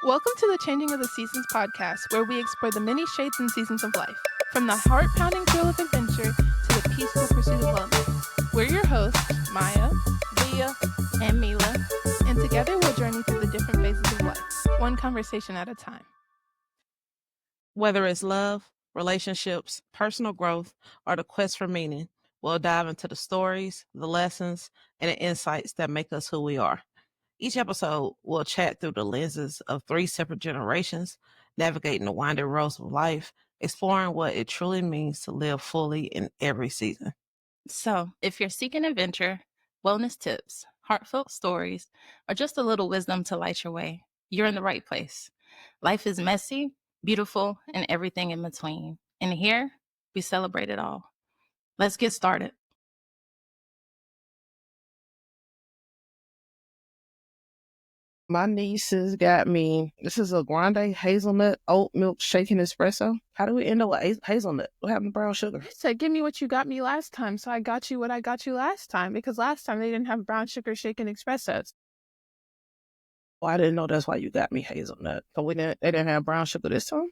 Welcome to the Changing of the Seasons podcast, where we explore the many shades and seasons of life, from the heart-pounding thrill of adventure to the peaceful pursuit of wellness. We're your hosts, Myah, Myah, and Mila, and together we'll journey through the different phases of life, one conversation at a time. Whether it's love, relationships, personal growth, or the quest for meaning, we'll dive into the stories, the lessons, and the insights that make us who we are. Each episode, we'll chat through the lenses of 3 separate generations, navigating the winding roads of life, exploring what it truly means to live fully in every season. So, if you're seeking adventure, wellness tips, heartfelt stories, or just a little wisdom to light your way, you're in the right place. Life is messy, beautiful, and everything in between. And here, we celebrate it all. Let's get started. My nieces got me, this is a grande hazelnut oat milk shaken espresso. How do we end up with hazelnut? What happened to brown sugar? I said, give me what you got me last time, so I got you what I got you last time, because last time they didn't have brown sugar shaken espressos. Well, I didn't know that's why you got me hazelnut. So they didn't have brown sugar this time?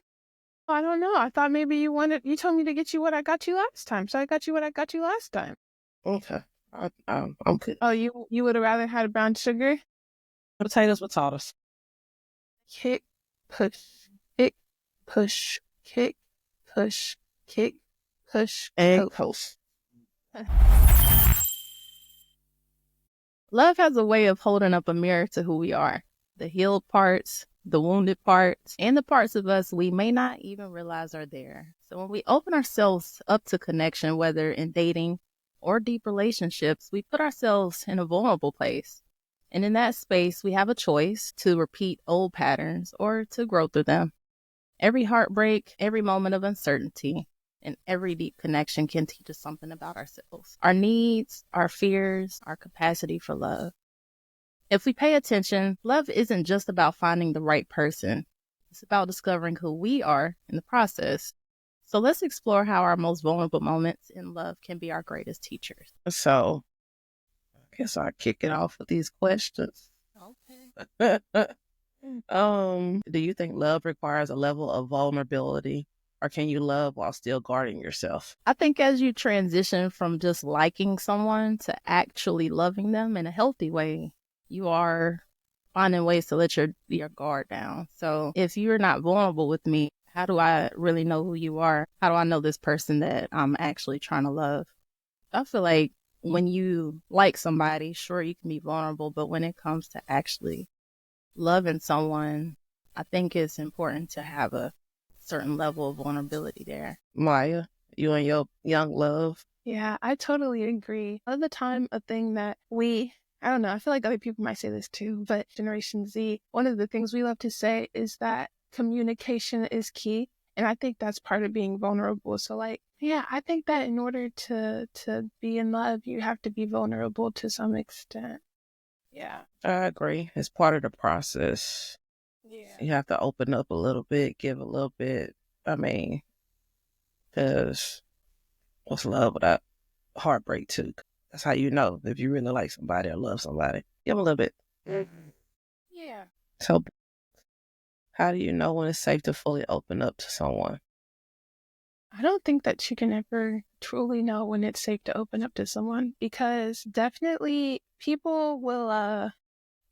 I don't know. I thought maybe you told me to get you what I got you last time, so I got you what I got you last time. Okay. I'm good. Oh, you would have rather had brown sugar? Potatoes with us. Kick, push, kick, push, kick, push, kick, push, and coast. Love has a way of holding up a mirror to who we are. The healed parts, the wounded parts, and the parts of us we may not even realize are there. So when we open ourselves up to connection, whether in dating or deep relationships, we put ourselves in a vulnerable place. And in that space, we have a choice to repeat old patterns or to grow through them. Every heartbreak, every moment of uncertainty, and every deep connection can teach us something about ourselves, our needs, our fears, our capacity for love. If we pay attention, love isn't just about finding the right person. It's about discovering who we are in the process. So let's explore how our most vulnerable moments in love can be our greatest teachers. So, I guess I'll kick it off with these questions. Okay. Do you think love requires a level of vulnerability, or can you love while still guarding yourself? I think as you transition from just liking someone to actually loving them in a healthy way, you are finding ways to let your guard down. So if you're not vulnerable with me, how do I really know who you are? How do I know this person that I'm actually trying to love? I feel like when you like somebody, sure, you can be vulnerable, but when it comes to actually loving someone, I think it's important to have a certain level of vulnerability there. Myah, you and your young love. Yeah, I totally agree. All the time, a thing that I don't know, I feel like other people might say this too, but Generation Z, one of the things we love to say is that communication is key. And I think that's part of being vulnerable. So yeah, I think that in order to be in love, you have to be vulnerable to some extent. Yeah. I agree. It's part of the process. Yeah. You have to open up a little bit, give a little bit. I mean, because what's love without heartbreak too? That's how you know if you really like somebody or love somebody. Give a little bit. Mm-hmm. Yeah. So how do you know when it's safe to fully open up to someone? I don't think that you can ever truly know when it's safe to open up to someone, because definitely people will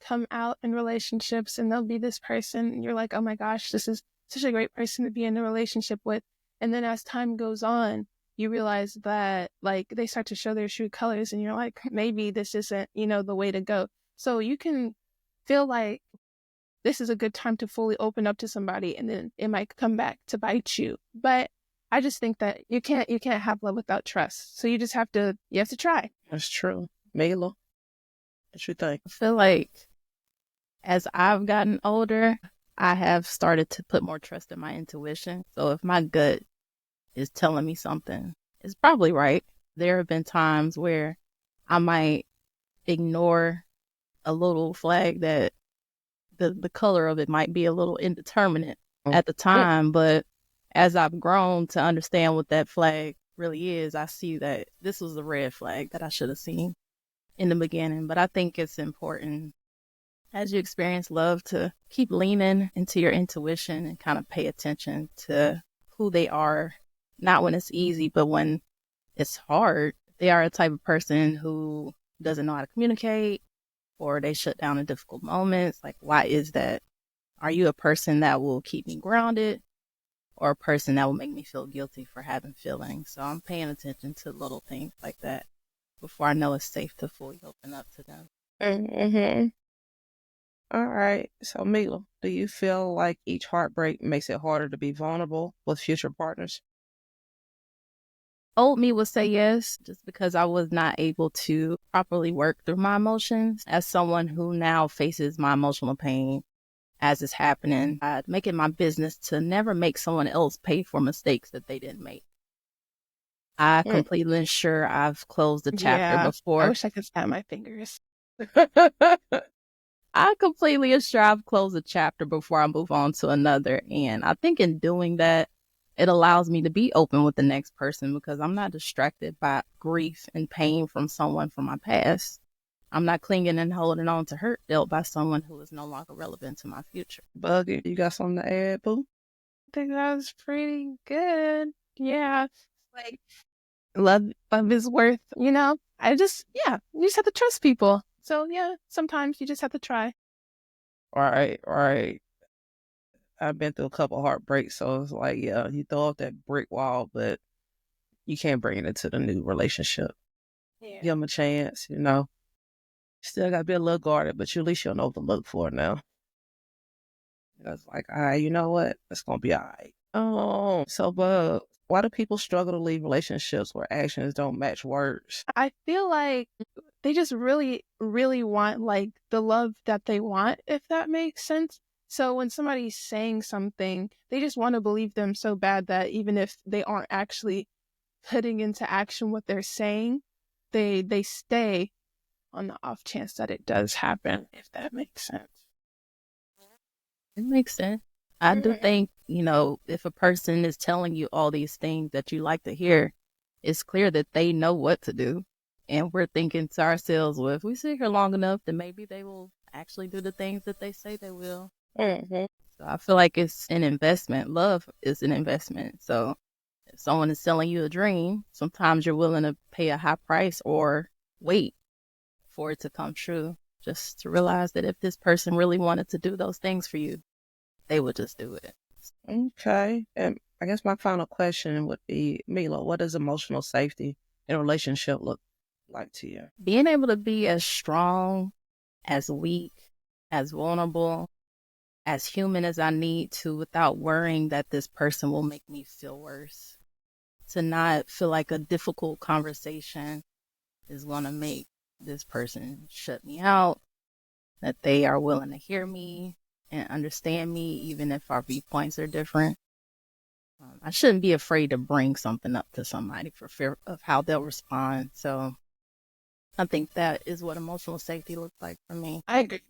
come out in relationships and they'll be this person and you're like, oh my gosh, this is such a great person to be in a relationship with. And then as time goes on, you realize that they start to show their true colors and you're like, maybe this isn't, the way to go. So you can feel like this is a good time to fully open up to somebody and then it might come back to bite you. But I just think that you can't have love without trust. So you have to try. That's true. Mila, what you think? I feel like as I've gotten older, I have started to put more trust in my intuition. So if my gut is telling me something, it's probably right. There have been times where I might ignore a little flag that the color of it might be a little indeterminate at the time, but as I've grown to understand what that flag really is, I see that this was a red flag that I should have seen in the beginning. But I think it's important as you experience love, to keep leaning into your intuition and kind of pay attention to who they are, not when it's easy, but when it's hard. They are a type of person who doesn't know how to communicate, or they shut down in difficult moments. Like, why is that? Are you a person that will keep me grounded, or a person that will make me feel guilty for having feelings? So I'm paying attention to little things like that before I know it's safe to fully open up to them. Mm-hmm. All right. So, Mila, do you feel like each heartbreak makes it harder to be vulnerable with future partners? Old me would say yes, just because I was not able to properly work through my emotions. As someone who now faces my emotional pain as it's happening, I'd make it my business to never make someone else pay for mistakes that they didn't make. I Mm. completely ensure I've closed the chapter Yeah. I before. wish I could snap my fingers. I completely ensure I've closed the chapter before I move on to another. And I think in doing that, it allows me to be open with the next person because I'm not distracted by grief and pain from someone from my past. I'm not clinging and holding on to hurt dealt by someone who is no longer relevant to my future. Buggy, you got something to add, boo? I think that was pretty good. Yeah. Like, love is worth, you just have to trust people. So yeah, sometimes you just have to try. Right. I've been through a couple heartbreaks, so it's like, yeah, you throw up that brick wall, but you can't bring it into the new relationship. Yeah. Give them a chance, Still got to be a little guarded, but at least you'll know what to look for now. It's like, all right, you know what? It's going to be all right. Oh, so, Bug, why do people struggle to leave relationships where actions don't match words? I feel like they just really, really want like the love that they want, if that makes sense. So when somebody's saying something, they just want to believe them so bad that even if they aren't actually putting into action what they're saying, they stay on the off chance that it does happen, if that makes sense. It makes sense. I do think, if a person is telling you all these things that you like to hear, it's clear that they know what to do. And we're thinking to ourselves, well, if we sit here long enough, then maybe they will actually do the things that they say they will. Mm-hmm. So I feel like it's an investment. Love is an investment. So if someone is selling you a dream, sometimes you're willing to pay a high price or wait for it to come true, just to realize that if this person really wanted to do those things for you, they would just do it. Okay. And I guess my final question would be, Mila, what does emotional safety in a relationship look like to you? Being able to be as strong, as weak, as vulnerable, as human as I need to without worrying that this person will make me feel worse. To not feel like a difficult conversation is going to make this person shut me out, that they are willing to hear me and understand me, even if our viewpoints are different. I shouldn't be afraid to bring something up to somebody for fear of how they'll respond. So I think that is what emotional safety looks like for me. I agree.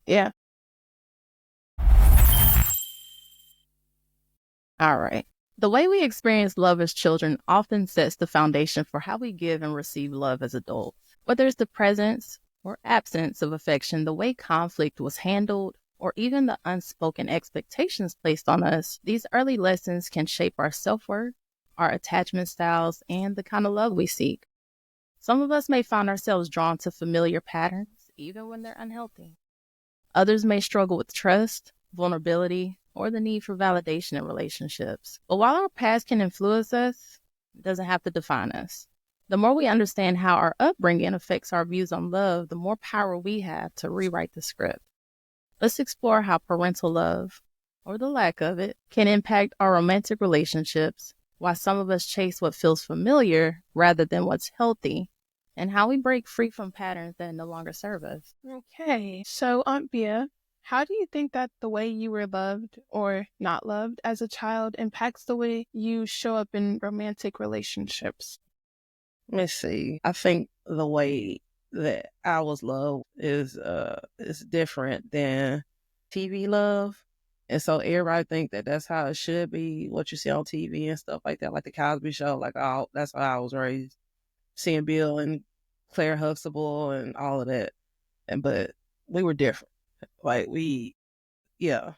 Yeah. All right. The way we experience love as children often sets the foundation for how we give and receive love as adults. Whether it's the presence or absence of affection, the way conflict was handled, or even the unspoken expectations placed on us, these early lessons can shape our self-worth, our attachment styles, and the kind of love we seek. Some of us may find ourselves drawn to familiar patterns, even when they're unhealthy. Others may struggle with trust, vulnerability, or the need for validation in relationships. But while our past can influence us, it doesn't have to define us. The more we understand how our upbringing affects our views on love, the more power we have to rewrite the script. Let's explore how parental love, or the lack of it, can impact our romantic relationships, why some of us chase what feels familiar rather than what's healthy, and how we break free from patterns that no longer serve us. Okay. So, Aunt Bia, how do you think that the way you were loved or not loved as a child impacts the way you show up in romantic relationships? Let's see. I think the way that I was loved is different than TV love. And so everybody think that that's how it should be, what you see on TV and stuff like that, like the Cosby Show, like, oh, that's how I was raised, seeing Bill and Claire Huxtable and all of that. But we were different. Like the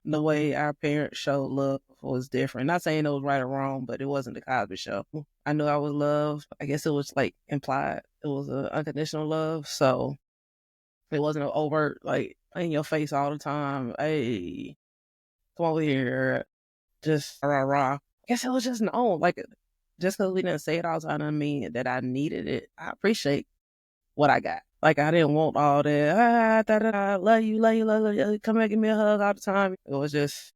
way our parents showed love was different. Not saying it was right or wrong, but it wasn't the Cosby Show. I knew I was loved. I guess it was like implied. It was a unconditional love, so it wasn't an overt like in your face all the time. Hey, come over here, just rah rah. I guess it was just known. Like just because we didn't say it all the time, doesn't mean that I needed it. I appreciate what I got. Like I didn't want all that. Love you, love you, love you. Come and give me a hug all the time. It was just,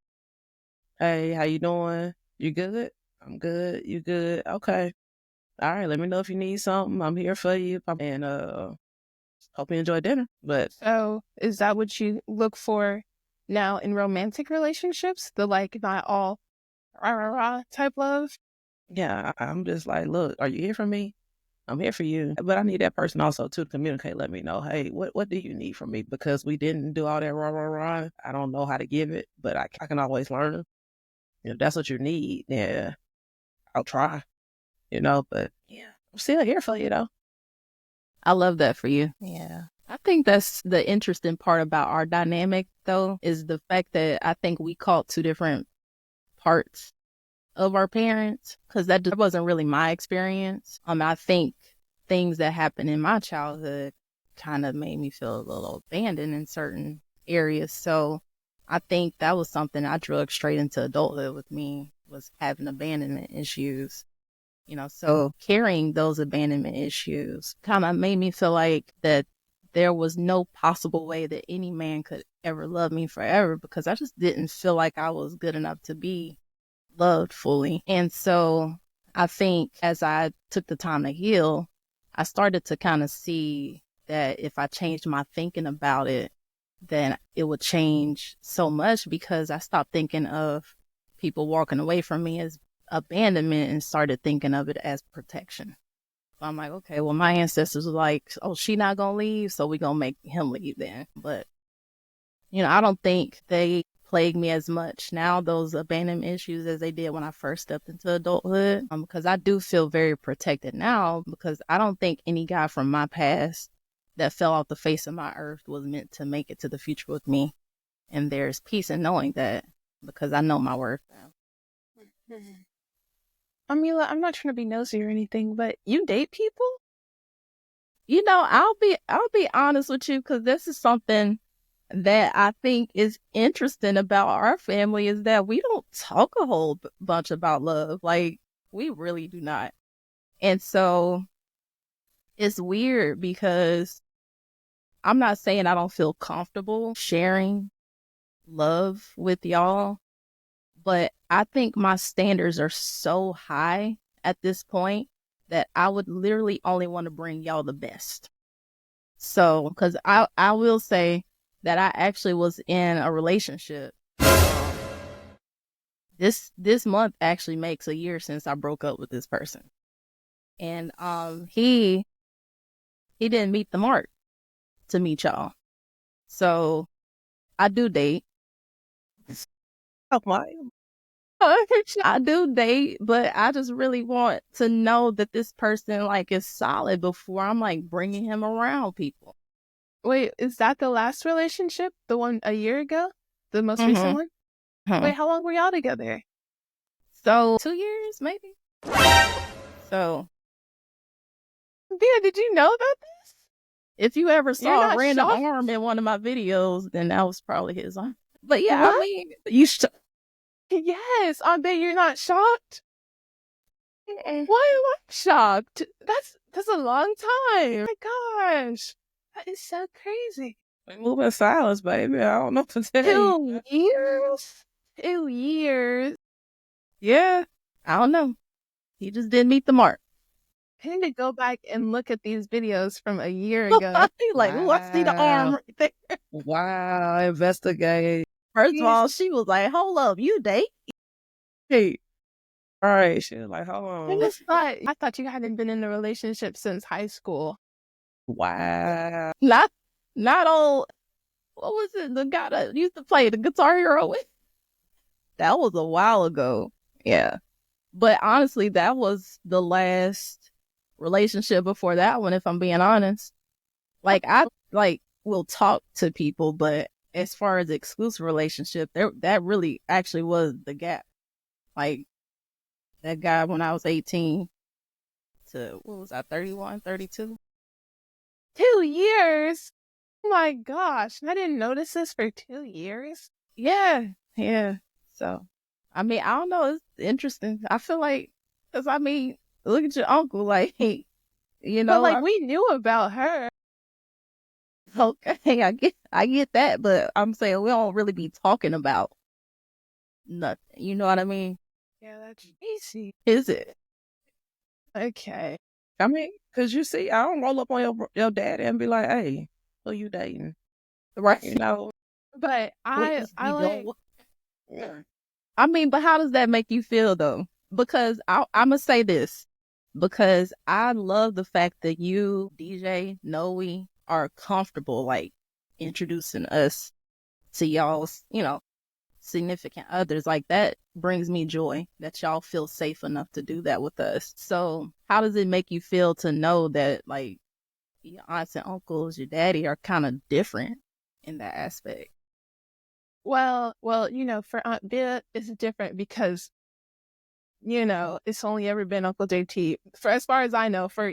hey, how you doing? You good? I'm good. You good? Okay. All right. Let me know if you need something. I'm here for you. And hope you enjoy dinner. But So, is that what you look for now in romantic relationships? The like not all rah rah rah type love? yeah, I'm just like, look, are you here for me? I'm here for you. But I need that person also to communicate, let me know, hey, what do you need from me? Because we didn't do all that rah, rah, rah. I don't know how to give it, but I can always learn. If that's what you need, yeah, I'll try, but yeah, I'm still here for you though. I love that for you. Yeah. I think that's the interesting part about our dynamic, though, is the fact that I think we caught two different parts of our parents, because that just wasn't really my experience. I think things that happened in my childhood kind of made me feel a little abandoned in certain areas. So I think that was something I drug straight into adulthood with me, was having abandonment issues. So carrying those abandonment issues kind of made me feel like that there was no possible way that any man could ever love me forever, because I just didn't feel like I was good enough to be loved fully. And so I think as I took the time to heal, I started to kind of see that if I changed my thinking about it, then it would change so much, because I stopped thinking of people walking away from me as abandonment and started thinking of it as protection. So I'm like, okay, well, my ancestors were like, oh, she not gonna leave, so we gonna make him leave then. But I don't think they plague me as much now, those abandonment issues, as they did when I first stepped into adulthood, because I do feel very protected now, because I don't think any guy from my past that fell off the face of my earth was meant to make it to the future with me. And there's peace in knowing that, because I know my worth now. Mila, I'm not trying to be nosy or anything, but you date people? I'll be honest with you, because this is something that I think is interesting about our family, is that we don't talk a whole bunch about love. Like, we really do not. And so it's weird, because I'm not saying I don't feel comfortable sharing love with y'all, but I think my standards are so high at this point that I would literally only want to bring y'all the best. So, because I will say that I actually was in a relationship. This month actually makes a year since I broke up with this person. And he didn't meet the mark to meet y'all. So I do date. Oh my. I do date, but I just really want to know that this person like is solid before I'm like bringing him around people. Wait, is that the last relationship? The one a year ago? The most recent one? Wait, how long were y'all together? So 2 years, maybe. So, Bia, did you know about this? if you ever saw a random shocked? arm in one of my videos, then that was probably his arm. But yeah, What? I mean, you should. Yes, I bet you're not shocked. Why am I shocked? That's a long time. Oh my gosh, that is so crazy. We move in silence, baby. I don't know what to tell you. 2 years? 2 years. Yeah, I don't know. He just didn't meet the mark. I need to go back and look at these videos from a year ago. Like, wow. I see the arm right there. Wow, investigate. First of all, she was like, hold up, you date? Hey. All right, she was like, hold on. I thought you hadn't been in a relationship since high school. Wow. Not on, what was it, the guy that used to play the Guitar Hero with? That was a while ago. Yeah. But honestly, that was the last relationship before that one, if I'm being honest. Like, I will talk to people, but as far as the exclusive relationship, that really actually was the gap. Like that guy when I was 18 to what was I, 31, 32? 2 years. Oh my gosh. I didn't notice this for 2 years. Yeah, yeah. So, I mean, I don't know. It's interesting. I feel like, because I mean, look at your uncle. Like, you But know, like we knew about her. okay, I get that, but I'm saying we don't really be talking about nothing. You know what I mean? Yeah, that's easy. Is it? Okay. I mean, because you see, I don't roll up on your daddy and be like, hey, who you dating? Right. You know? But Please, I we like don't. I mean, but how does that make you feel though? Because I'm gonna say this, because I love the fact that you, DJ, Noe, are comfortable like introducing us to y'all's, significant others. Like that brings me joy that y'all feel safe enough to do that with us. So how does it make you feel to know that like your aunts and uncles, your daddy are kind of different in that aspect? well, for Aunt Bea it's different because it's only ever been Uncle JT for as far as I know for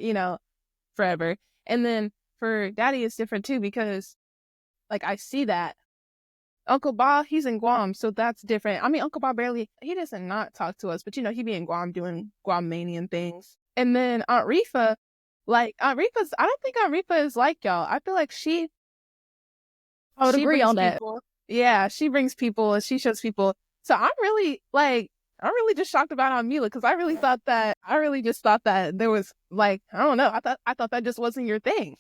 forever. And then for Daddy it's different too because like I see that Uncle Ba, he's in Guam, so that's different. I mean, Uncle Ba he doesn't not talk to us, but he be in Guam doing Guamanian things. And then Aunt Rifa, I don't think Aunt Rifa is like y'all. I feel like I would she agree brings on that. people. Yeah, she brings people and she shows people. So I'm really just shocked about Aunt Mila because I really just thought that there was like, I don't know. I thought that just wasn't your thing.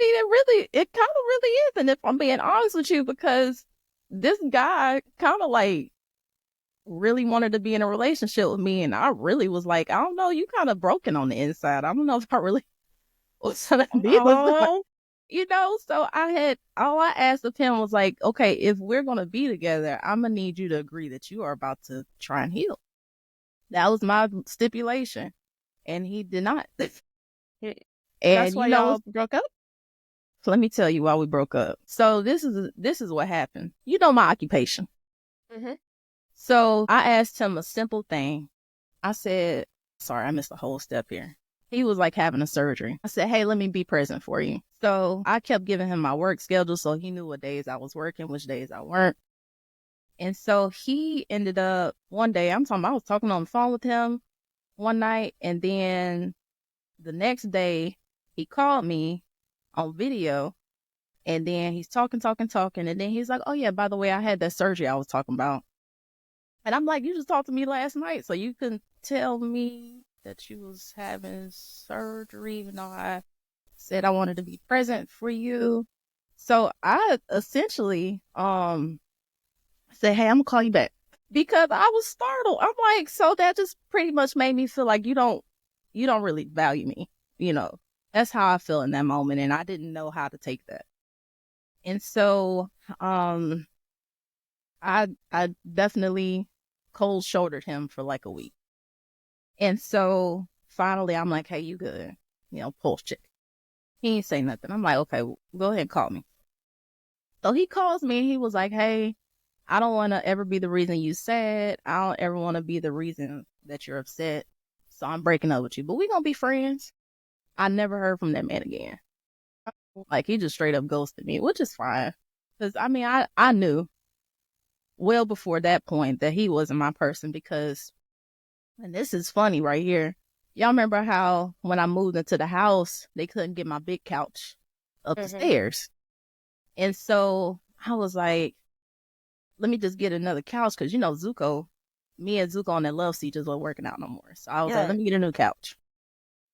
See, it kind of really is. And if I'm being honest with you, because this guy kind of like really wanted to be in a relationship with me. And I really was like, I don't know, you kind of broken on the inside. I don't know if I really was going to be with Oh, so all I asked of him was like, okay, if we're going to be together, I'm going to need you to agree that you are about to try and heal. That was my stipulation. And he did not. That's And why y'all broke up. let me tell you why we broke up. So this is what happened. You know my occupation. Mm-hmm. So I asked him a simple thing. I said, sorry, I missed a whole step here. He was like having a surgery. I said, hey, let me be present for you. So I kept giving him my work schedule so he knew what days I was working, which days I weren't. And so he ended up one day, I was talking on the phone with him one night. And then the next day he called me on video. And then he's talking. And then he's like, oh yeah, by the way, I had that surgery I was talking about. And I'm like, you just talked to me last night, so you can tell me that you was having surgery, even though I said I wanted to be present for you. So I essentially said, hey, I'm gonna call you back because I was startled. I'm like, so that just pretty much made me feel like you don't really value me. That's how I feel in that moment, and I didn't know how to take that. And so I definitely cold shouldered him for like a week. And so finally I'm like, hey, you good? Pulse check. He ain't say nothing. I'm like, okay, go ahead and call me. So he calls me and he was like, hey, I don't want to ever be the reason you sad. I don't ever want to be the reason that you're upset. So I'm breaking up with you, but we gonna be friends. I never heard from that man again. Like he just straight up ghosted me, which is fine. Cause I mean, I knew well before that point that he wasn't my person because, and this is funny right here. Y'all remember how when I moved into the house, they couldn't get my big couch up the stairs. And so I was like, let me just get another couch because, me and Zuko on that love seat just wasn't working out no more. So I was like, let me get a new couch.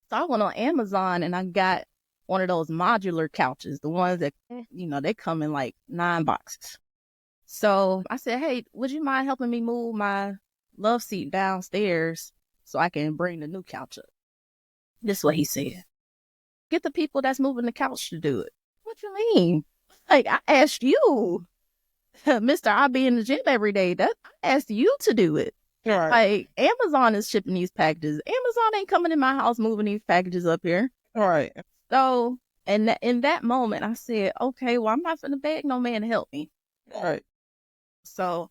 So I went on Amazon and I got one of those modular couches, the ones that, they come in like 9 boxes. So I said, hey, would you mind helping me move my love seat downstairs so I can bring the new couch up? This is what he said. Get the people that's moving the couch to do it. What you mean? Like, I asked you, Mr. I be in the gym every day. I asked you to do it. right. Like, Amazon is shipping these packages. Amazon ain't coming in my house moving these packages up here. All right. So And in that moment, I said, okay, well, I'm not finna beg no man to help me. Right. So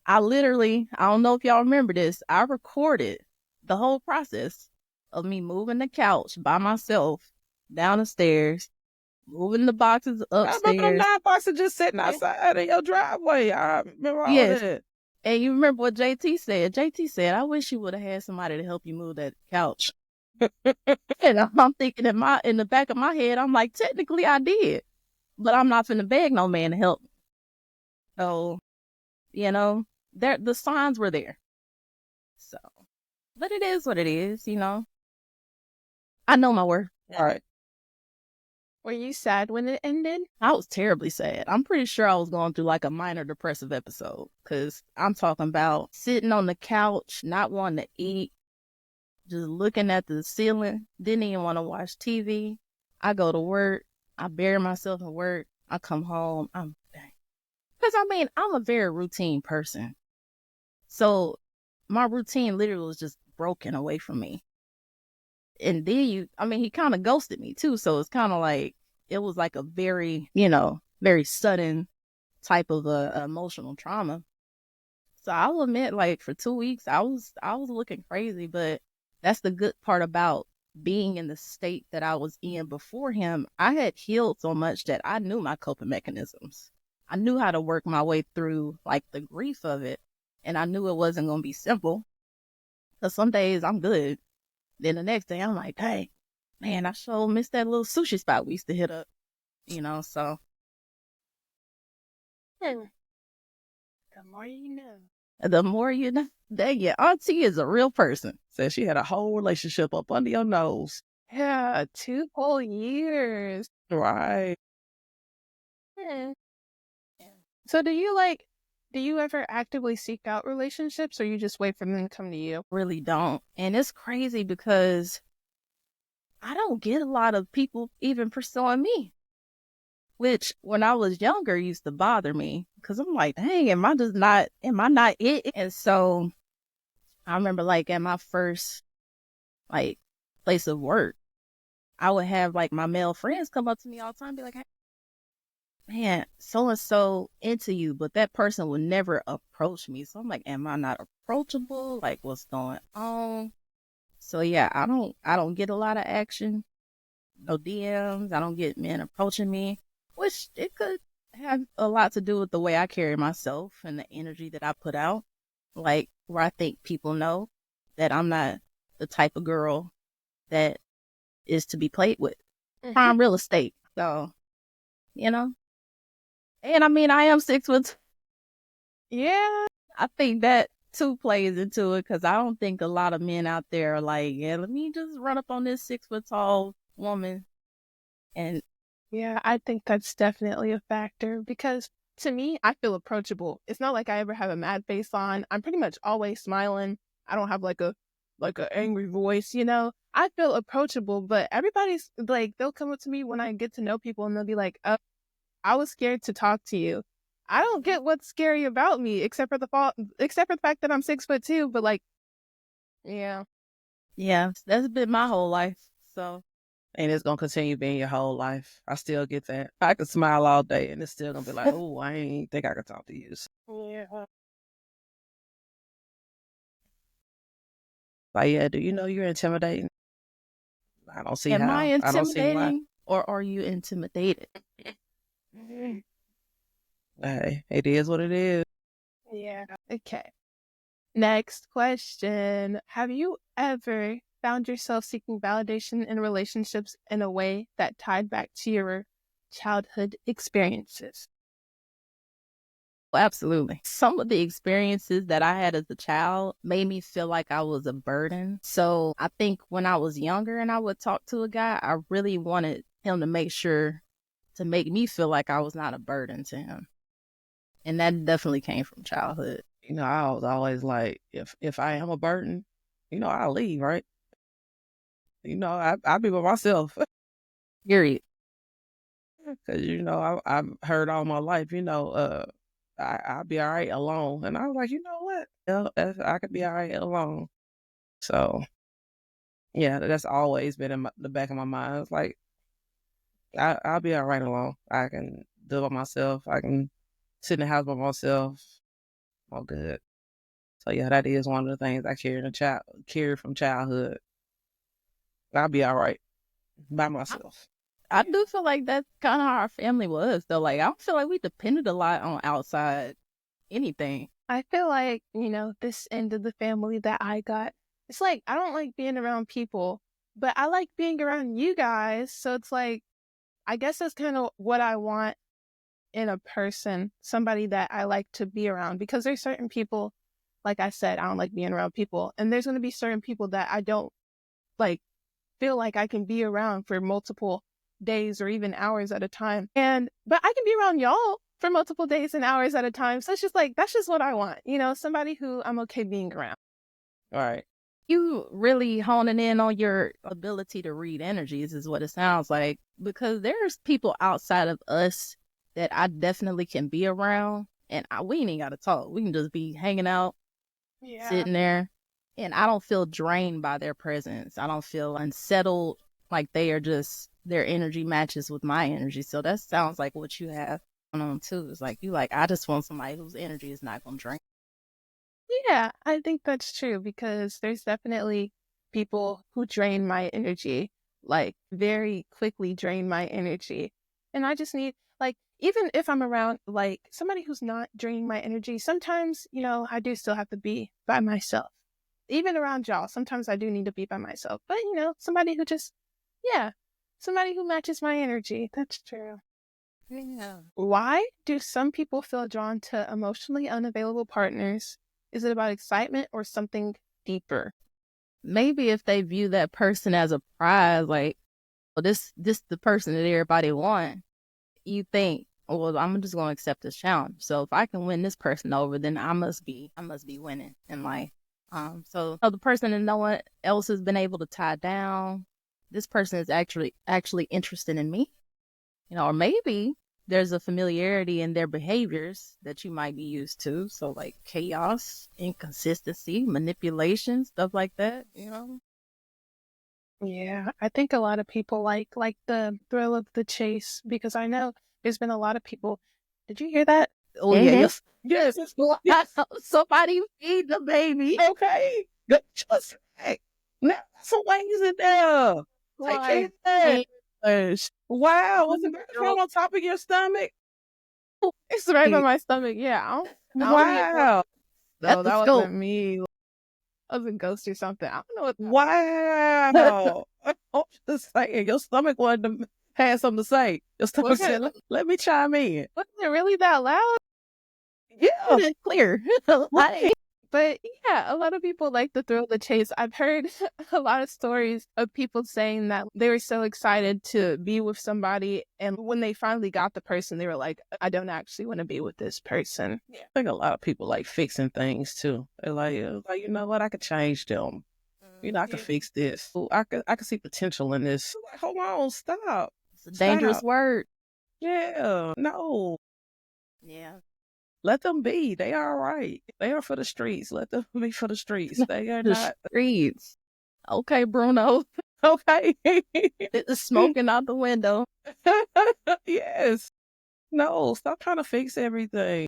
I don't know if y'all remember this, I recorded the whole process of me moving the couch by myself down the stairs, moving the boxes I remember them upstairs. 9 boxes just sitting outside in your driveway. I remember all Yes. that. And you remember what JT said? JT said, I wish you would have had somebody to help you move that couch. And I'm thinking in the back of my head, I'm like, technically I did, but I'm not finna beg no man to help me. So, the signs were there. So, but it is what it is, I know my worth. Right. Were you sad when it ended? I was terribly sad. I'm pretty sure I was going through like a minor depressive episode, because I'm talking about sitting on the couch, not wanting to eat, just looking at the ceiling, didn't even want to watch TV. I go to work, I bury myself in work, I come home, because I'm a very routine person. So my routine literally was just broken away from me. And then he kind of ghosted me too. So it's kind of like, it was like a very, very sudden type of emotional trauma. So I'll admit, like, for 2 weeks, I was looking crazy, but that's the good part about being in the state that I was in before him. I had healed so much that I knew my coping mechanisms. I knew how to work my way through, like, the grief of it. And I knew it wasn't going to be simple. Because some days I'm good. Then the next day I'm like, hey, man, I sure missed that little sushi spot we used to hit up. So. The more you know. The more you know. Dang it, Auntie is a real person. Said she had a whole relationship up under your nose. Yeah, 2 whole years. Right. Yeah. So do you ever actively seek out relationships, or you just wait for them to come to you? Really don't. And it's crazy because I don't get a lot of people even pursuing me, which when I was younger used to bother me, because I'm like, dang, am I not it? And so I remember, like, at my first, like, place of work, I would have, like, my male friends come up to me all the time and be like, hey, man, so-and-so into you, but that person would never approach me. So I'm like, am I not approachable? Like, what's going on? So yeah, I don't get a lot of action, no DMs. I don't get men approaching me, which it could have a lot to do with the way I carry myself and the energy that I put out. Like, where I think people know that I'm not the type of girl that is to be played with. Prime real estate. So, and I am 6'2". Yeah. I think that too plays into it, because I don't think a lot of men out there are like, yeah, let me just run up on this 6 foot tall woman. And Yeah, I think that's definitely a factor because to me, I feel approachable. It's not like I ever have a mad face on. I'm pretty much always smiling. I don't have like a angry voice, I feel approachable, but everybody's like they'll come up to me when I get to know people and they'll be like, "Oh, I was scared to talk to you." I don't get what's scary about me except for the fact that I'm 6'2", but like, yeah. yeah, that's been my whole life. So, And it's going to continue being your whole life. I still get that. I could smile all day and it's still going to be like, oh, I ain't think I could talk to you. Yeah. Like, yeah, do you know you're intimidating? I don't see am I how. I don't see why. intimidating or are you intimidated? Hey, it is what it is. Yeah. Okay. Next question. Have you ever found yourself seeking validation in relationships in a way that tied back to your childhood experiences? Absolutely. Some of the experiences that I had as a child made me feel like I was a burden. So I think when I was younger and I would talk to a guy, I really wanted him to make me feel like I was not a burden to him. And that definitely came from childhood. I was always like, if I am a burden, I'll leave, right? I'll be by myself. Period. Because, I've heard all my life, I'll be all right alone. And I was like, you know what? I could be all right alone. So, yeah, that's always been in the back of my mind. It's like, I'll be all right alone. I can do it by myself. I can sit in the house by myself. All good. So yeah, that is one of the things I carry from childhood. I'll be all right by myself. I do feel like that's kind of how our family was, though. Like, I don't feel like we depended a lot on outside anything. I feel like, this end of the family that I got, it's like, I don't like being around people, but I like being around you guys. So it's like, I guess that's kind of what I want in a person, somebody that I like to be around, because there's certain people, like I said, I don't like being around people. And there's going to be certain people that I don't like feel like I can be around for multiple days or even hours at a time. But I can be around y'all for multiple days and hours at a time. So it's just like, that's just what I want. Somebody who I'm okay being around. All right. You really honing in on your ability to read energies is what it sounds like, because there's people outside of us that I definitely can be around, and we ain't got to talk. We can just be hanging out, sitting there, and I don't feel drained by their presence. I don't feel unsettled, like their energy matches with my energy. So that sounds like what you have going on too. It's like I just want somebody whose energy is not going to drain. Yeah, I think that's true, because there's definitely people who drain my energy, like very quickly drain my energy. And I just need, like, even if I'm around like somebody who's not draining my energy, sometimes, I do still have to be by myself. Even around y'all, sometimes I do need to be by myself. But, somebody who matches my energy. That's true. Yeah. Why do some people feel drawn to emotionally unavailable partners? Is it about excitement or something deeper? Maybe if they view that person as a prize, like, well, this the person that everybody wants, you think, well, I'm just going to accept this challenge. So if I can win this person over, then I must be winning in life. So the person that no one else has been able to tie down, this person is actually interested in me, or maybe there's a familiarity in their behaviors that you might be used to. So like chaos, inconsistency, manipulation, stuff like that, Yeah, I think a lot of people like the thrill of the chase, because I know there's been a lot of people. Did you hear that? Oh yeah, Yes. Yes. Yes. somebody feed the baby. Okay. Good. Just hey. Now some wings in there. Take care of that. Wow. Was it right on top of your stomach? It's right by my stomach. Yeah. I don't Wow. No, that wasn't me. I was a ghost or something. I don't know what. Wow. I'm just saying, your stomach had something to say. Your stomach said, let me chime in. Wasn't it really that loud? Yeah. Clear. But yeah, a lot of people like the thrill of the chase. I've heard a lot of stories of people saying that they were so excited to be with somebody, and when they finally got the person, they were like, I don't actually want to be with this person. Yeah. I think a lot of people like fixing things too. They're like, you know what, I could change them. I could fix this. I could see potential in this. Like, hold on, stop. It's a dangerous word. Yeah, no. Yeah. Let them be. They are all right. They are for the streets. Let them be for the streets. They are not streets. Okay, Bruno. Okay. It's smoking out the window. Yes. No, stop trying to fix everything.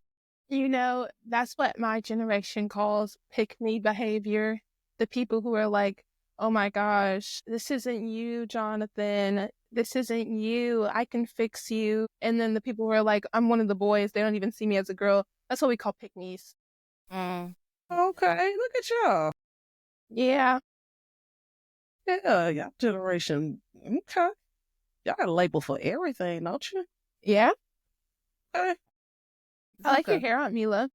That's what my generation calls pick-me behavior. The people who are like, oh my gosh, this isn't you, Jonathan. This isn't you. I can fix you. And then the people who are like, I'm one of the boys. They don't even see me as a girl. That's what we call pick-me's. Okay, look at y'all. Yeah. Yeah, y'all generation. Okay. Y'all got a label for everything, don't you? Yeah. Okay. I like your hair, Aunt Mila.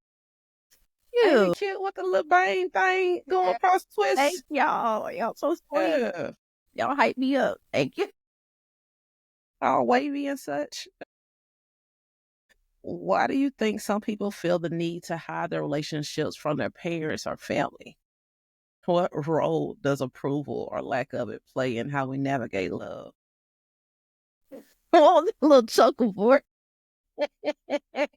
Yeah. Ain't cute with the little bang thing going across the twist. Thank y'all. Y'all so sweet. Yeah. Y'all hype me up. Thank you. All wavy and such. Why do you think some people feel the need to hide their relationships from their parents or family? What role does approval or lack of it play in how we navigate love? Oh, a little chuckle for it.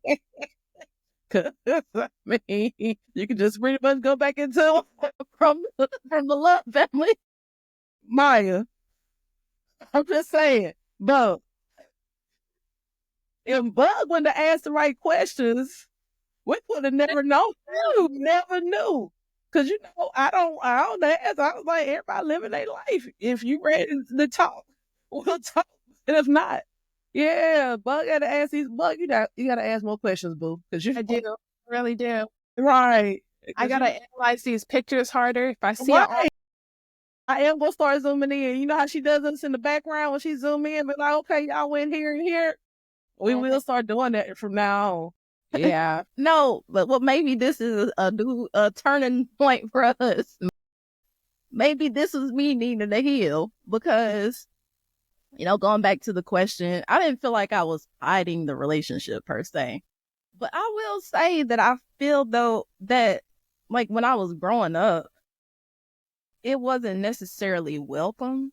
I mean, you can just pretty much go back into from the love family. Myah. I'm just saying, but If Bug wouldn't have asked the right questions, we would have never known. You never knew. Cause I don't ask. I was like, everybody living their life. If you ready to talk, we'll talk. And if not, yeah, Bug gotta ask these Bug, you gotta ask more questions, boo. Cause I do, really do. Right. I gotta analyze these pictures harder. If I see right. I am gonna start zooming in. You know how she does this in the background when she zoom in, but like, okay, y'all went here and here. We will start doing that from now on. Yeah. No, but maybe this is a new turning point for us. Maybe this was me needing to heal because, going back to the question, I didn't feel like I was hiding the relationship per se. But I will say that I feel though that like when I was growing up, it wasn't necessarily welcome.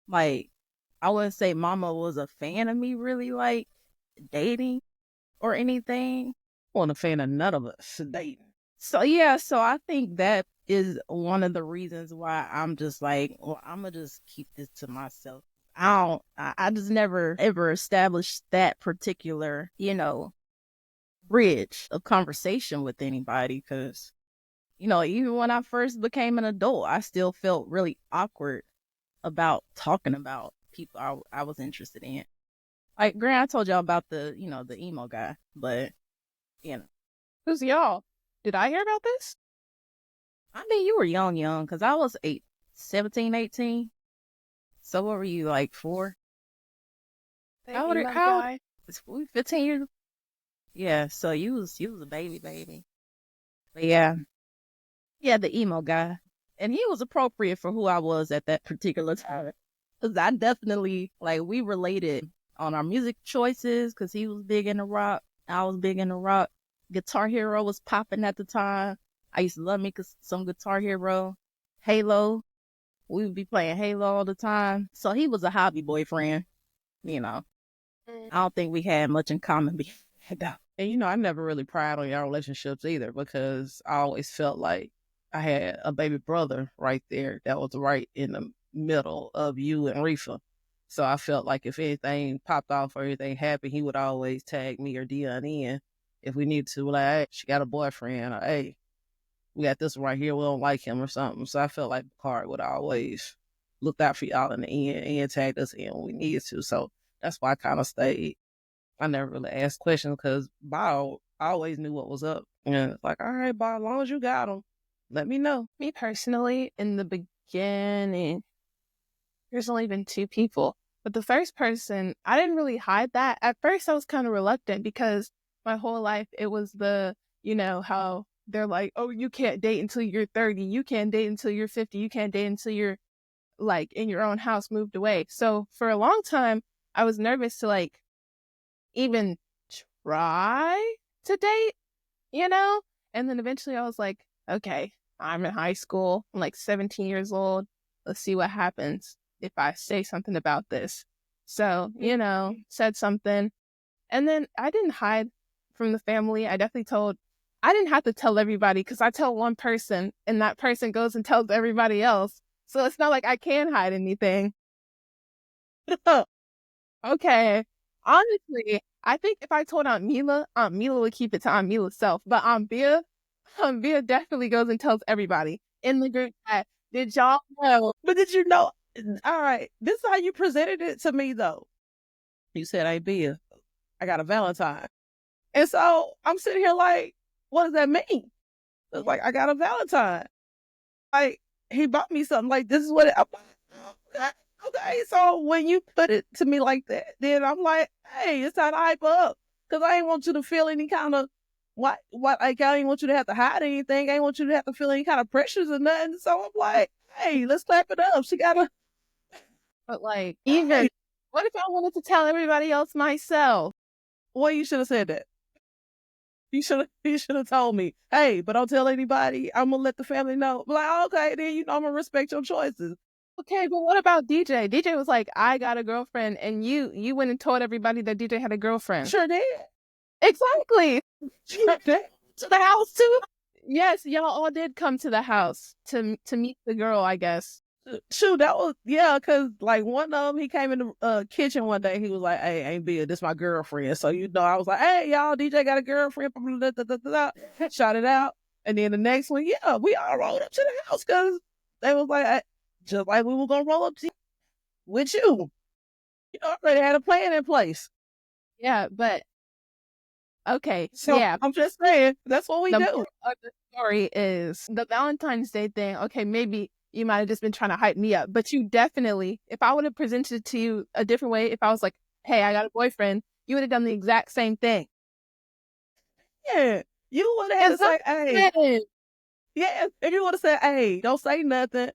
Like I wouldn't say mama was a fan of me really like dating or anything. Wasn't a fan of none of us dating. So yeah, so I think that is one of the reasons why I'm just like, well, I'm gonna just keep this to myself. I just never ever established that particular, bridge of conversation with anybody because, even when I first became an adult, I still felt really awkward about talking about people I was interested in. Like, Grant, I told y'all about the emo guy, but, Who's y'all? Did I hear about this? I mean, you were young, because I was 17, 18. So what were you, like 4? How old? We 15 years? Yeah, so you was a baby. But yeah, the emo guy. And he was appropriate for who I was at that particular time. Because I definitely, we related on our music choices because he was big into rock. I was big into rock. Guitar Hero was popping at the time. I used to love me some Guitar Hero. Halo. We would be playing Halo all the time. So he was a hobby boyfriend, I don't think we had much in common. And I never really pried on y'all relationships either because I always felt like I had a baby brother right there that was right in the middle of you and Reefa. So I felt like if anything popped off or anything happened, he would always tag me or Dion in if we needed to. Like, hey, she got a boyfriend, or hey, we got this one right here, we don't like him or something. So I felt like Picard would always look out for y'all in the end and tagged us in when we needed to. So that's why I kind of stayed. I never really asked questions because Bob always knew what was up. And it's like, all right, Bob, as long as you got him, let me know. Me personally, in the beginning, there's only been 2 people. But the first person, I didn't really hide that. At first, I was kind of reluctant because my whole life, it was the, how they're like, oh, you can't date until you're 30. You can't date until you're 50. You can't date until you're, in your own house, moved away. So for a long time, I was nervous to, even try to date, And then eventually I was like, okay, I'm in high school. I'm 17 years old. Let's see what happens if I say something about this. So, said something. And then I didn't hide from the family. I didn't have to tell everybody because I tell one person and that person goes and tells everybody else. So it's not like I can hide anything. Okay. Honestly, I think if I told Aunt Mila would keep it to Aunt Mila's self. But Aunt Bia definitely goes and tells everybody in the group chat. Did y'all know? But did you know? All right, this is how you presented it to me, though. You said, hey, Bia, I got a Valentine. And so I'm sitting here like, what does that mean? It's like, I got a Valentine. Like, he bought me something. Like, this is what I'm like, okay. So when you put it to me like that, then I'm like, hey, it's time to hype up. Because I ain't want you to feel any kind of, like, I ain't want you to have to hide anything. I ain't want you to have to feel any kind of pressures or nothing. So I'm like, hey, let's clap it up. She got to. But even, what if I wanted to tell everybody else myself? Well, you should have said that. You should have told me, hey, but don't tell anybody. I'm going to let the family know. Like, okay, then, I'm going to respect your choices. Okay, but what about DJ? DJ was like, I got a girlfriend, and you went and told everybody that DJ had a girlfriend. Sure did. Exactly. Sure did. To the house, too? Yes, y'all all did come to the house to meet the girl, I guess. Shoot, that was cause like one of them, he came in the kitchen one day. He was like, "Hey, Ain't Bill, this my girlfriend." So I was like, "Hey, y'all, DJ got a girlfriend." Shot it out, and then the next one, we all rolled up to the house because they was like, just like we were gonna roll up to with you. You already had a plan in place. Yeah, but okay, So yeah. I'm just saying that's what we The do. moral of the story is the Valentine's Day thing. Okay, maybe you might have just been trying to hype me up, but you definitely, if I would have presented it to you a different way, if I was like, "Hey, I got a boyfriend," you would have done the exact same thing. Yeah, you would have had to say, "Hey." Exactly. Yeah, if you would have said, "Hey, don't say nothing."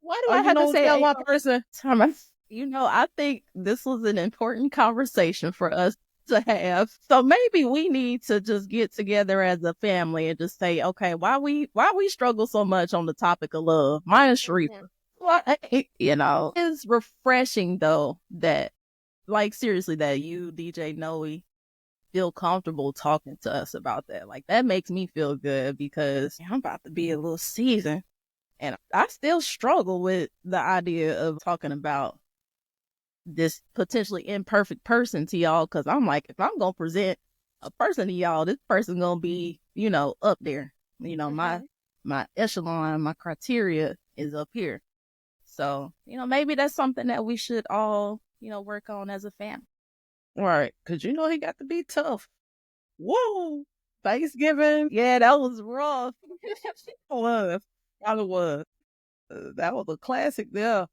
Why do Oh, I you have to know, say tell it? one person. I think this was an important conversation for us to have. So maybe we need to just get together as a family and just say, okay, why we struggle so much on the topic of love? Mine is Sharifa. It's refreshing though that, like, seriously, that you, DJ Noe, feel comfortable talking to us about that. Like, that makes me feel good because I'm about to be a little seasoned. And I still struggle with the idea of talking about this potentially imperfect person to y'all, because I'm like, if I'm going to present a person to y'all, this person going to be, up there. My echelon, my criteria is up here. So, maybe that's something that we should all, work on as a family. Right, because he got to be tough. Whoa, Thanksgiving. Yeah, that was rough. It was. Probably was. That was a classic there.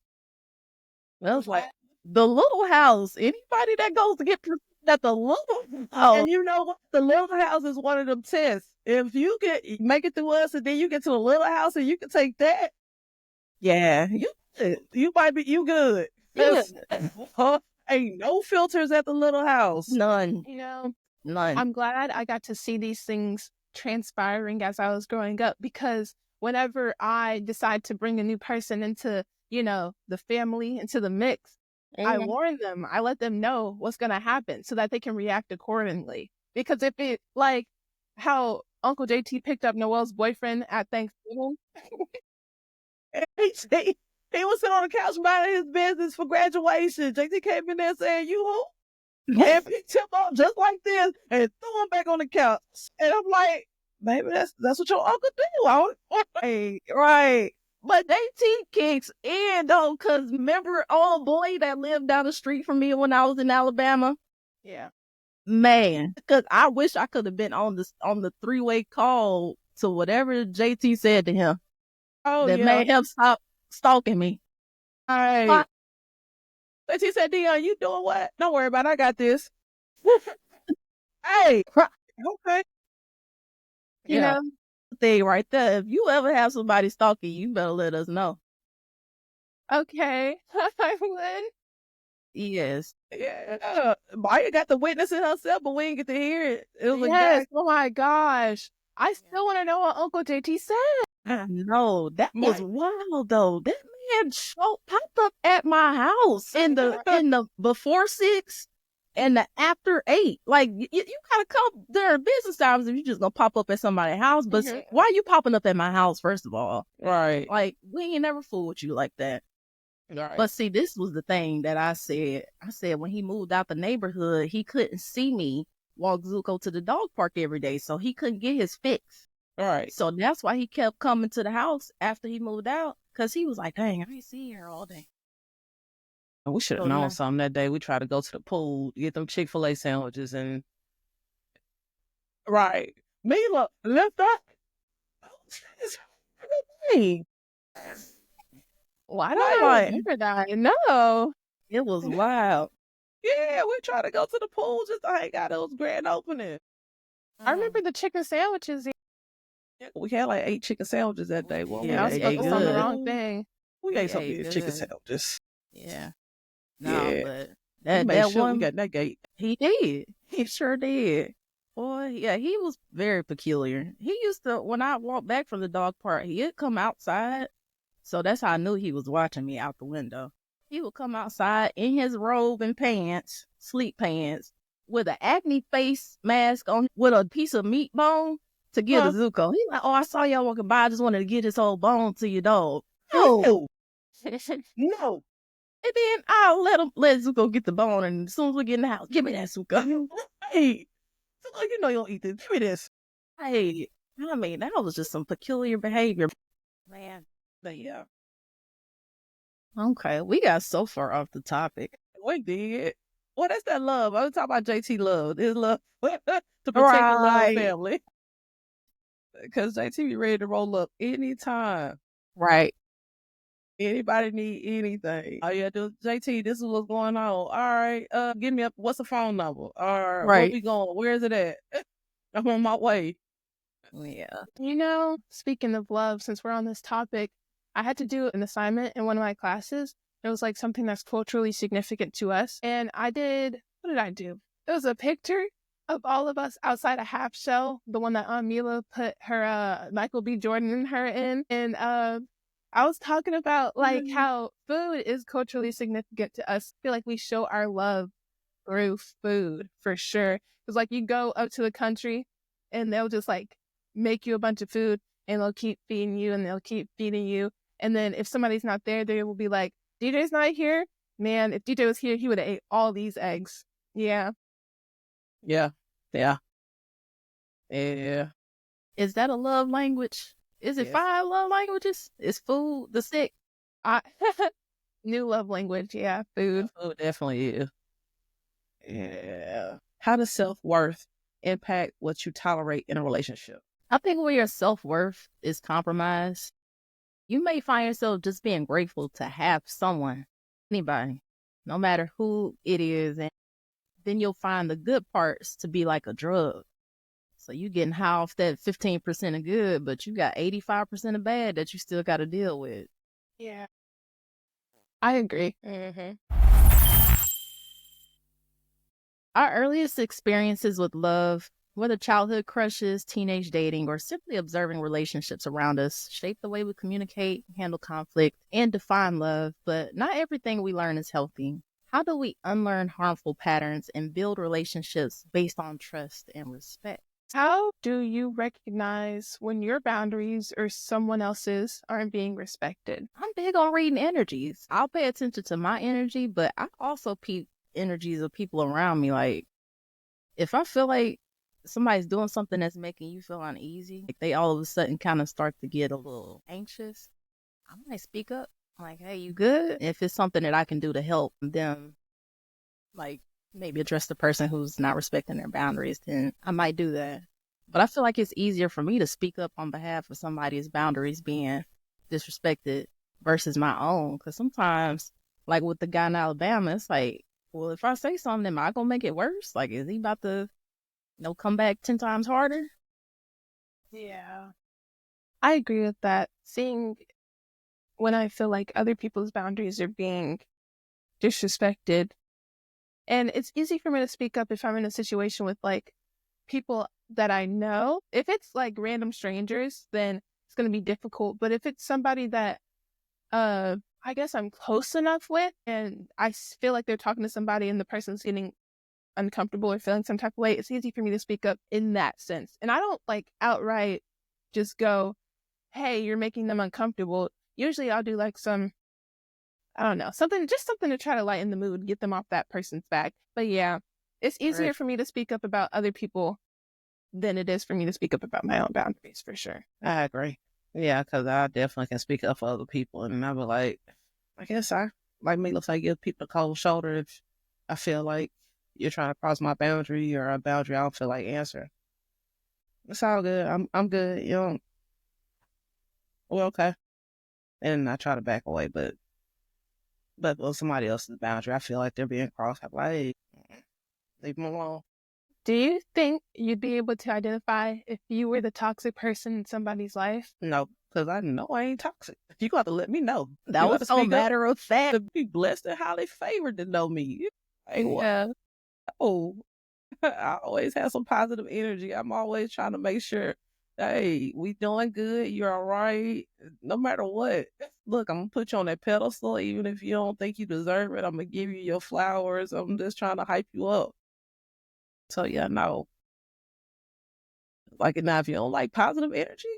That was like, The little house. Anybody that goes to get at the little house. and you know what? The little house is one of them tests. If you make it through us and then you get to the little house and you can take that, yeah, you might be, you good. Yeah. Ain't no filters at the little house. None. None. I'm glad I got to see these things transpiring as I was growing up, because whenever I decide to bring a new person into, the family, into the mix, I warn them, I let them know what's going to happen so that they can react accordingly. Because if it, like how Uncle JT picked up Noel's boyfriend at Thanksgiving. he was sitting on the couch minding his business for graduation. JT came in there saying, "You who?" And picked him up just like this and threw him back on the couch. And I'm like, "Baby, that's what your uncle do." Right. But they teeth kicks in though, cause remember old boy that lived down the street from me when I was in Alabama? Yeah. Man, cause I wish I could have been on the 3-way call to whatever JT said to him. That made him stop stalking me. All right. JT said, "Dion, you doing what? Don't worry about it. I got this." Hey. Okay. Thing right there. If you ever have somebody stalking you, better let us know. Okay. I would. Yes. Yeah. Myah got to witness it herself, but we didn't get to hear it. It was a guy. Oh my gosh. I still want to know what Uncle JT said. No, that was wild though. That man popped up at my house in the before 6 and the after 8. Like, you gotta come during business times if you just gonna pop up at somebody's house. But why are you popping up at my house, first of all? Right. Like, we ain't never fool with you like that. Right. But see, this was the thing that I said. I said when he moved out the neighborhood, he couldn't see me walk Zuko to the dog park every day, so he couldn't get his fix. All right. So that's why he kept coming to the house after he moved out, because he was like, dang, I ain't seen her all day. We should have known something that day. We tried to go to the pool, get them Chick-fil-A sandwiches, and right. Mila, lift up. Why don't I remember that? No. It was wild. Yeah, we tried to go to the pool just to hang out. It was grand opening. I remember the chicken sandwiches. Yeah, we had like 8 chicken sandwiches that day. Well, I was focused on the wrong thing. We ate some chicken sandwiches. Yeah. No, but that one, we got that gate. He did. He sure did. Boy, yeah, he was very peculiar. He used to, when I walked back from the dog park, he'd come outside. So that's how I knew he was watching me out the window. He would come outside in his robe and pants, sleep pants, with an acne face mask on, with a piece of meat bone to give to Zuko. He's like, "Oh, I saw y'all walking by. I just wanted to get this whole bone to your dog." Oh, No. And then I'll let's go get the bone, and as soon as we get in the house, give me that suka. Hey, so you know you don't eat this. Give me this. Hey, I mean, that was just some peculiar behavior. Man. But yeah, Okay, we got so far off the topic. we did. Well, that's that love. I'm talking about JT love. His love to protect and love Right. family. Because JT be ready to roll up anytime. Right. Anybody need anything? Oh yeah, JT, this is what's going on. All right, give me up. What's the phone number? All right, where Right. we going? Where is it at? I'm on my way. Yeah. You know, speaking of love, since we're on this topic, I had to do an assignment in one of my classes. It was like something that's culturally significant to us. And what did I do? It was a picture of all of us outside a half shell, the one that Aunt Mila put her Michael B. Jordan and her in. And I was talking about like how food is culturally significant to us. I feel like we show our love through food for sure. Because like you go up to the country and they'll just like make you a bunch of food and they'll keep feeding you and they'll keep feeding you. And then if somebody's not there, they will be like, DJ's not here. Man, if DJ was here, he would have ate all these eggs. Yeah. Yeah, yeah, yeah. Is that a love language? Is it Yes. 5 love languages? Is food the 6? New love language. Yeah, food. Oh, definitely is. Yeah. How does self-worth impact what you tolerate in a relationship? I think when your self-worth is compromised, you may find yourself just being grateful to have someone, anybody, no matter who it is. And then you'll find the good parts to be like a drug. So you getting high off that 15% of good, but you got 85% of bad that you still got to deal with. Yeah. I agree. Our earliest experiences with love, whether childhood crushes, teenage dating, or simply observing relationships around us, shape the way we communicate, handle conflict, and define love. But not everything we learn is healthy. How do we unlearn harmful patterns and build relationships based on trust and respect? How do you recognize when your boundaries or someone else's aren't being respected? I'm big on reading energies. I'll pay attention to my energy, but I also peep energies of people around me. Like, if I feel like somebody's doing something that's making you feel uneasy, like they all of a sudden kind of start to get a little anxious, I might speak up. I'm like, hey, you good? If it's something that I can do to help them, like maybe address the person who's not respecting their boundaries, then I might do that. But I feel like it's easier for me to speak up on behalf of somebody's boundaries being disrespected versus my own. Because sometimes, like with the guy in Alabama, it's like, well, if I say something, am I going to make it worse? Like, is he about to, come back 10 times harder? Yeah. I agree with that. Seeing when I feel like other people's boundaries are being disrespected. And it's easy for me to speak up if I'm in a situation with like people that I know. If it's like random strangers, then it's going to be difficult. But if it's somebody that I guess I'm close enough with and I feel like they're talking to somebody and the person's getting uncomfortable or feeling some type of way, it's easy for me to speak up in that sense. And I don't like outright just go, hey, you're making them uncomfortable. Usually I'll do like some, I don't know, something to try to lighten the mood, get them off that person's back. But yeah, it's easier Right. for me to speak up about other people than it is for me to speak up about my own boundaries, for sure. I agree. Yeah, because I definitely can speak up for other people. And I be like, I guess like me, looks like give people a cold shoulder if I feel like you're trying to cross my boundary or a boundary I don't feel like answering. It's all good. I'm good. You know, well, okay. And I try to back away, but when somebody else's boundary, I feel like they're being crossed. I'm like, hey, leave them alone. Do you think you'd be able to identify if you were the toxic person in somebody's life? No, because I know I ain't toxic. You got to let me know. That You was gotta so speak up. matter of fact. To be blessed and highly favored to know me. Hey, what? Yeah. Oh, I always have some positive energy. I'm always trying to make sure, hey, we doing good. You're all right. No matter what. Look, I'm going to put you on that pedestal. Even if you don't think you deserve it, I'm going to give you your flowers. I'm just trying to hype you up. So, yeah, no. Like, now, if you don't like positive energy,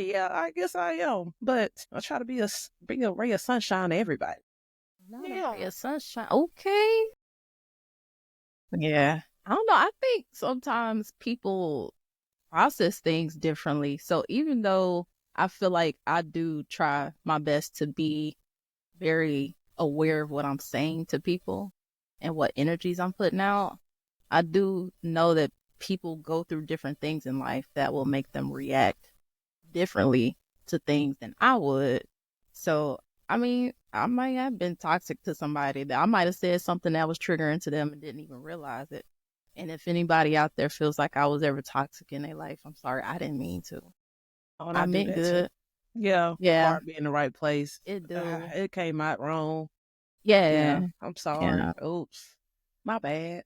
Yeah, I guess I am. But I try to be a ray of sunshine to everybody. Not a ray Yeah. of sunshine. Okay. Yeah. I don't know. I think sometimes people process things differently. So even though I feel like I do try my best to be very aware of what I'm saying to people and what energies I'm putting out, I do know that people go through different things in life that will make them react differently to things than I would. So, I mean, I might have been toxic to somebody that I might have said something that was triggering to them and didn't even realize it. And if anybody out there feels like I was ever toxic in their life, I'm sorry, I didn't mean to. Oh, and I I do meant that too. good. Yeah, Yeah, heart be in the right place. it do. It came out wrong. Yeah, Yeah, I'm sorry. yeah. Oops, my bad.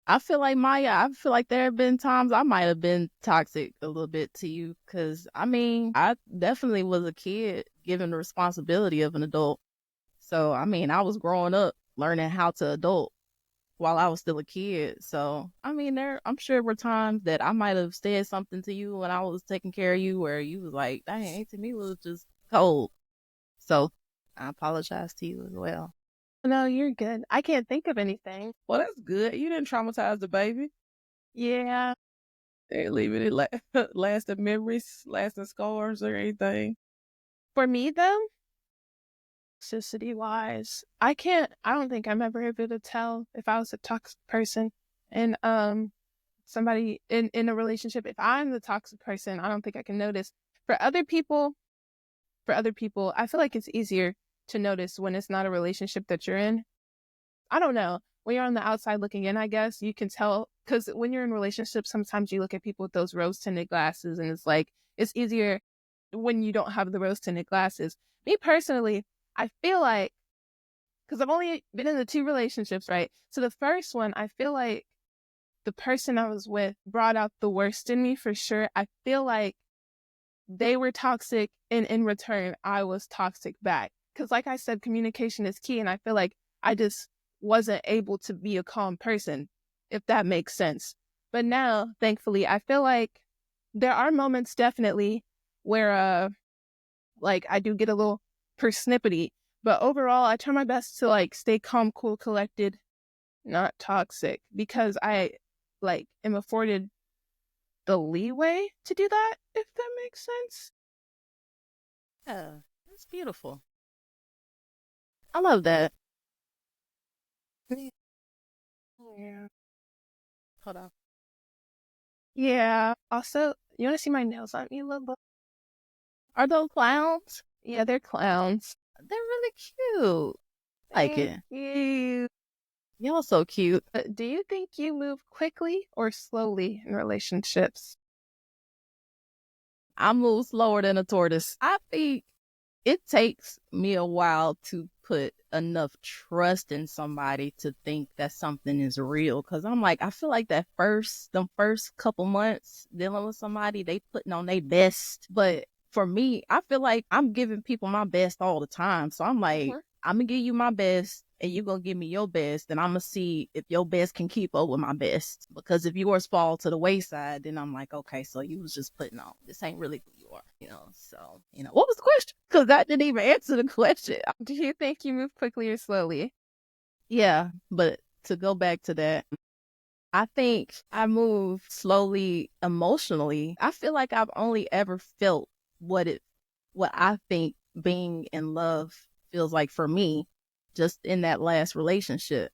I feel like Myah, I feel like there have been times I might have been toxic a little bit to you because I mean, I definitely was a kid given the responsibility of an adult. So, I mean, I was growing up learning how to adult while I was still a kid. So, I mean, I'm sure there were times that I might have said something to you when I was taking care of you where you was like, dang, Auntie Mila was just cold. So, I apologize to you as well. No, you're good. I can't think of anything. Well, that's good. You didn't traumatize the baby. Yeah. They leave it lasting memories, lasting scars, or anything. For me, though, toxicity wise, I don't think I'm ever able to tell if I was a toxic person. And, somebody in a relationship, if I'm the toxic person, I don't think I can notice. For other people, I feel like it's easier to notice when it's not a relationship that you're in. I don't know. When you're on the outside looking in, I guess you can tell because when you're in relationships, sometimes you look at people with those rose tinted glasses, and it's like it's easier when you don't have the rose tinted glasses. Me personally, I feel like because I've only been in the two relationships, right? So the first one, I feel like the person I was with brought out the worst in me for sure. I feel like they were toxic, and in return, I was toxic back. Because, like I said, communication is key, and I feel like I just wasn't able to be a calm person, if that makes sense. But now, thankfully, I feel like there are moments definitely where, like, I do get a little persnippety, but overall, I try my best to like stay calm, cool, collected, not toxic, because I like am afforded the leeway to do that, if that makes sense. Yeah, that's beautiful. I love that. Yeah. Hold on. Yeah. Also, you want to see my nails on me, little? Are those clowns? Yeah, they're clowns. They're really cute. Like Thank it. you. Y'all so cute. Do you think you move quickly or slowly in relationships? I move slower than a tortoise. I think it takes me a while to put enough trust in somebody to think that something is real. Cause I'm like, I feel like them first couple months dealing with somebody, they putting on their best. But for me, I feel like I'm giving people my best all the time. So I'm like, I'm gonna give you my best and you're gonna give me your best, and I'm gonna see if your best can keep up with my best. Because if yours fall to the wayside, then I'm like, okay, so you was just putting on. This ain't really who you are, you know. So, what was the question? Because that didn't even answer the question. Do you think you move quickly or slowly? Yeah, but to go back to that, I think I move slowly emotionally. I feel like I've only ever felt what I think being in love feels like for me, just in that last relationship.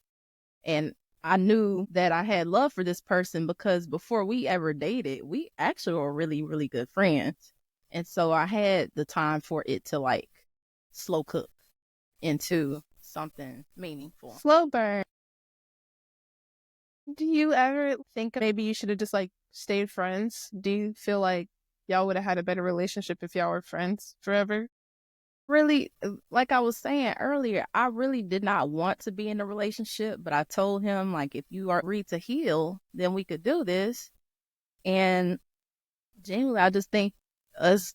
And I knew that I had love for this person because before we ever dated, we actually were really, really good friends. And so I had the time for it to like slow cook into something meaningful. Slow burn. Do you ever think maybe you should have just like stayed friends? Do you feel like y'all would have had a better relationship if y'all were friends forever? Really, like I was saying earlier, I really did not want to be in a relationship, but I told him, like, if you are ready to heal, then we could do this. And genuinely, I just think us,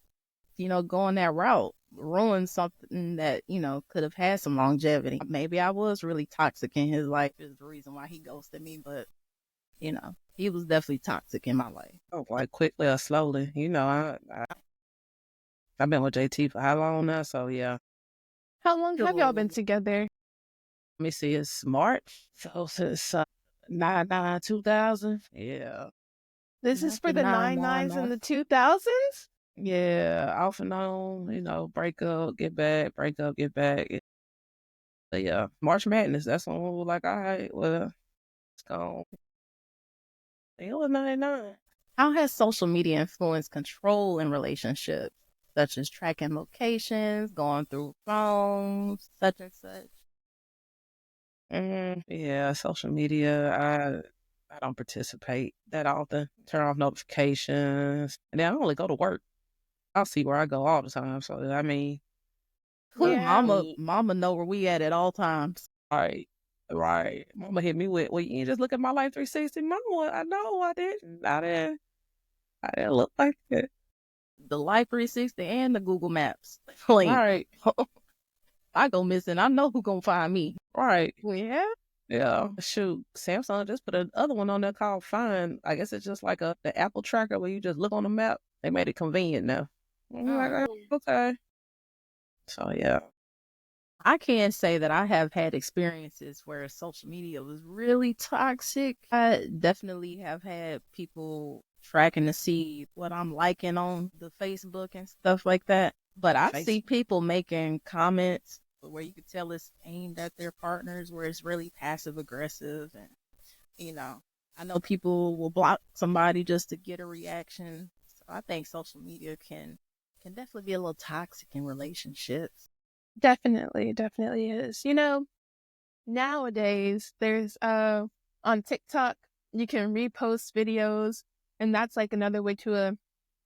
going that route ruined something that, could have had some longevity. Maybe I was really toxic in his life is the reason why he ghosted me, but, he was definitely toxic in my life. Oh, like quickly or slowly. I've been with JT for how long now? So yeah. How long have y'all been Cool. together? Let me see, it's March. So since 9/9/2000. Yeah. This is for Happy the 99s 9/9. and the 2000s? Yeah. Off and on, break up, get back, break up, get back. But yeah, March Madness, that's when we were like, all right, well, it's gone. It was 99. How has social media influenced control in relationships, such as tracking locations, going through phones, such and such? Yeah, social media, I don't participate that often. Turn off notifications. And then I only go to work. I'll see where I go all the time. So I mean, Who Yeah. mama know where we at all times. right, right. Mama hit me with, well, you ain't just look at my life 360. Mama, I know I didn't. I didn't look like it. The Life 360 and the Google Maps. Like, Right, I go missing. I know who gonna find me. right. Yeah. Yeah. Shoot, Samsung just put another one on there called Find. I guess it's just like the Apple tracker where you just look on the map. They made it convenient now. I'm like, okay. So yeah. I can say that I have had experiences where social media was really toxic. I definitely have had people tracking to see what I'm liking on the Facebook and stuff like that. But I see people making comments where you could tell it's aimed at their partners, where it's really passive aggressive. And, I know people will block somebody just to get a reaction. So I think social media can definitely be a little toxic in relationships. Definitely, definitely is. Nowadays there's on TikTok you can repost videos, and that's like another way to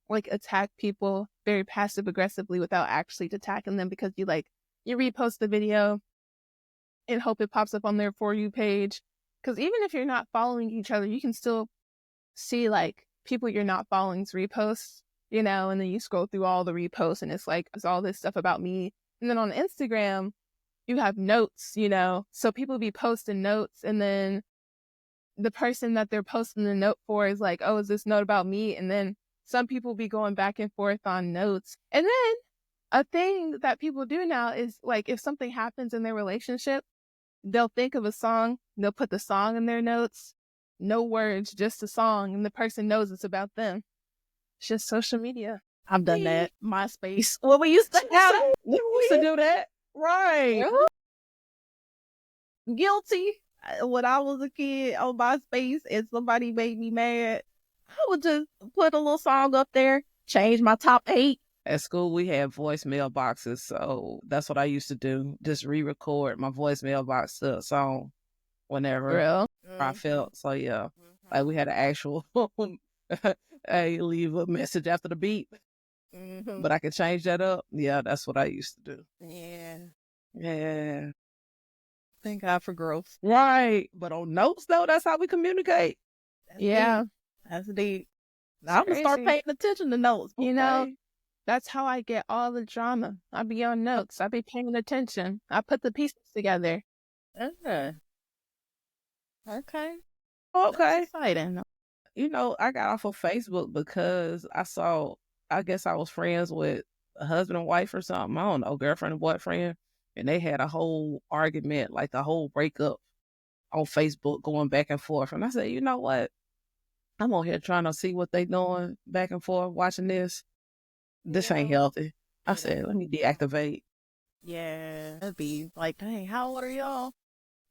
like attack people very passive aggressively without actually attacking them, because you repost the video and hope it pops up on their For You page. Because even if you're not following each other, you can still see like people you're not following's reposts, and then you scroll through all the reposts and it's all this stuff about me. And then on Instagram, you have notes, so people be posting notes, and then the person that they're posting the note for is like, oh, is this note about me? And then some people be going back and forth on notes. And then a thing that people do now is like, if something happens in their relationship, they'll think of a song, they'll put the song in their notes, no words, just a song, and the person knows it's about them. It's just social media. I've done that. MySpace. What we used to have. We used to do that. Right. Guilty. When I was a kid on MySpace and somebody made me mad, I would just put a little song up there, change my top 8. At school, we had voicemail boxes, so that's what I used to do. Just re-record my voicemail box to a song whenever I felt. So yeah, like we had an actual, hey, leave a message after the beep, but I could change that up. Yeah, that's what I used to do. Yeah. Thank God for growth. Right. But on notes, though, that's how we communicate. That's deep. I'm going to start paying attention to notes. Okay? That's how I get all the drama. I be on notes. I be paying attention. I put the pieces together. Okay. Okay. That's exciting. I got off of Facebook because I guess I was friends with a husband and wife or something. I don't know, girlfriend and boyfriend. And they had a whole argument, like the whole breakup on Facebook going back and forth. And I said, you know what? I'm on here trying to see what they doing back and forth, watching this. This ain't healthy. I said, let me deactivate. Yeah. That'd be like, dang, how old are y'all?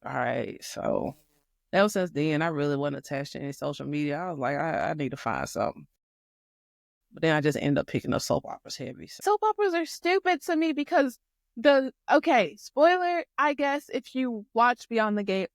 All right. So ever since then, I really wasn't attached to any social media. I was like, I need to find something. But then I just ended up picking up soap operas heavy. So. Soap operas are stupid to me because spoiler, I guess, if you watch Beyond the Gate,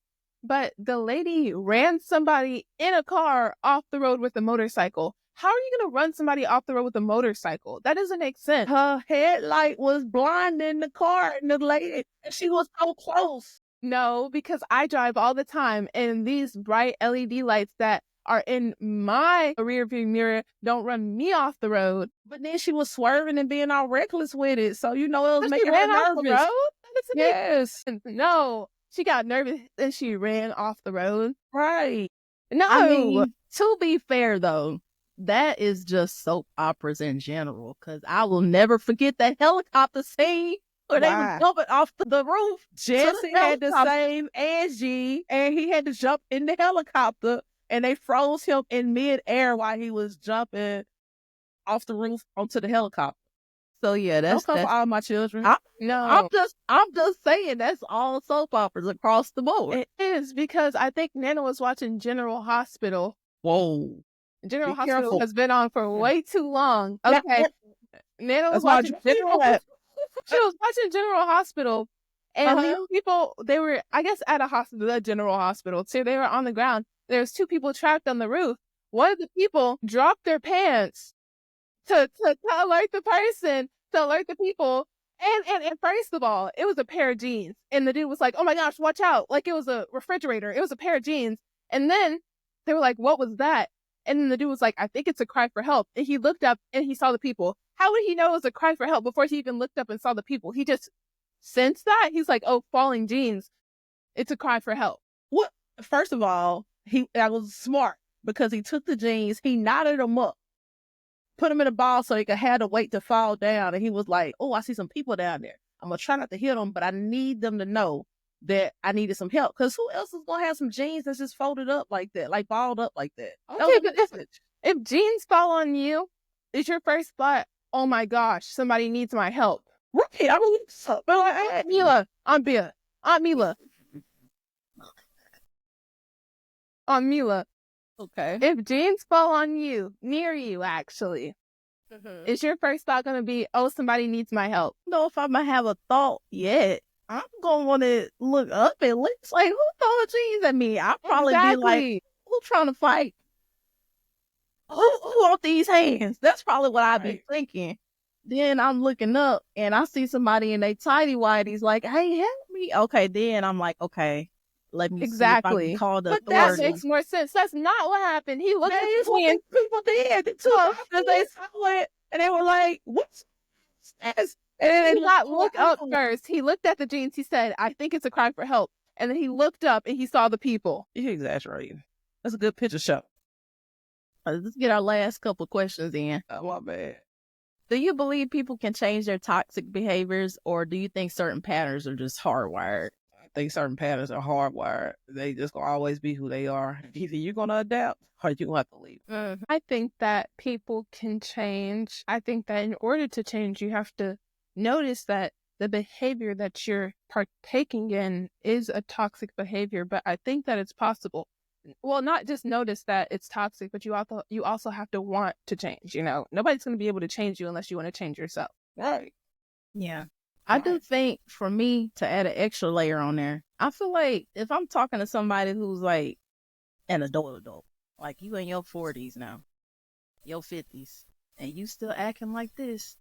but the lady ran somebody in a car off the road with a motorcycle. How are you going to run somebody off the road with a motorcycle? That doesn't make sense. Her headlight was blinding the car, and the lady, she was so close. No, because I drive all the time, and these bright LED lights that are in my rearview mirror don't run me off the road. But then she was swerving and being all reckless with it, so it was making her nervous. Off the road? Yes. No, she got nervous and she ran off the road. Right. No. I mean, to be fair though, that is just soap operas in general. Because I will never forget that helicopter scene where they were Why? jumping off the roof. Jesse had the helicopter. same Angie, and he had to jump in the helicopter, and they froze him in midair while he was jumping off the roof onto the helicopter. So yeah, Don't come for all my children. I'm No, just saying that's all soap operas across the board. it is because I think Nana was watching General Hospital. Whoa. General Be Hospital careful. has been on for way too long. Yeah, Okay. Nana was That's why watching General She was watching General Hospital, and these people, they were, I guess, at a hospital, the General Hospital. So they were on the ground. There was 2 people trapped on the roof. One of the people dropped their pants to alert the person, to alert the people. And first of all, it was a pair of jeans. And the dude was like, oh my gosh, watch out. Like it was a refrigerator. It was a pair of jeans. And then they were like, what was that? And then the dude was like, I think it's a cry for help. And he looked up and he saw the people. How would he know it was a cry for help before he even looked up and saw the people? He just sensed that. He's like, oh, falling jeans. It's a cry for help. What? First of all, that was smart because he took the jeans, he knotted them up, put them in a ball so he could have the weight to fall down. And he was like, oh, I see some people down there. I'm going to try not to hit them, but I need them to know that I needed some help. Because who else is going to have some jeans that's just folded up like that, like balled up like that? Okay, but if jeans fall on you, is your first thought, oh my gosh, somebody needs my help? Right. I mean, but like, Aunt Mila, Aunt Mila. Aunt Mila. Okay. If jeans fall on you, near you actually, is your first thought going to be, oh, somebody needs my help? know if I'm gonna have a thought yet. I'm gonna want to look up and look like, who throwing jeans at me? I'll probably be like, who trying to fight? Who want these hands? That's probably what I'd be thinking. Then I'm looking up and I see somebody in they tidy whities like, hey, help me. Okay, then I'm like, okay, let me see if I can call the But that authorities. makes more sense. That's not what happened. He looked that at is the what jeans. people did. They took because they saw it and they were like, what's this? And He did not look up first. He looked at the jeans. He said, I think it's a cry for help. And then he looked up and he saw the people. You're exaggerating. That's a good picture show. Let's get our last couple questions in. Oh, my bad. Do you believe people can change their toxic behaviors, or do you think certain patterns are just hardwired? I think certain patterns are hardwired. They just gonna always be who they are. Either you're gonna adapt or you're gonna have to leave. I think that people can change. I think that in order to change, you have to notice that the behavior that you're partaking in is a toxic behavior, but I think that it's possible. Well, not just notice that it's toxic, but you also have to want to change. You know, nobody's going to be able to change you unless you want to change yourself. Right. Yeah. I do think for me to add an extra layer on there, I feel like if I'm talking to somebody who's like an adult, like you in your 40s now, your 50s, and you still acting like this,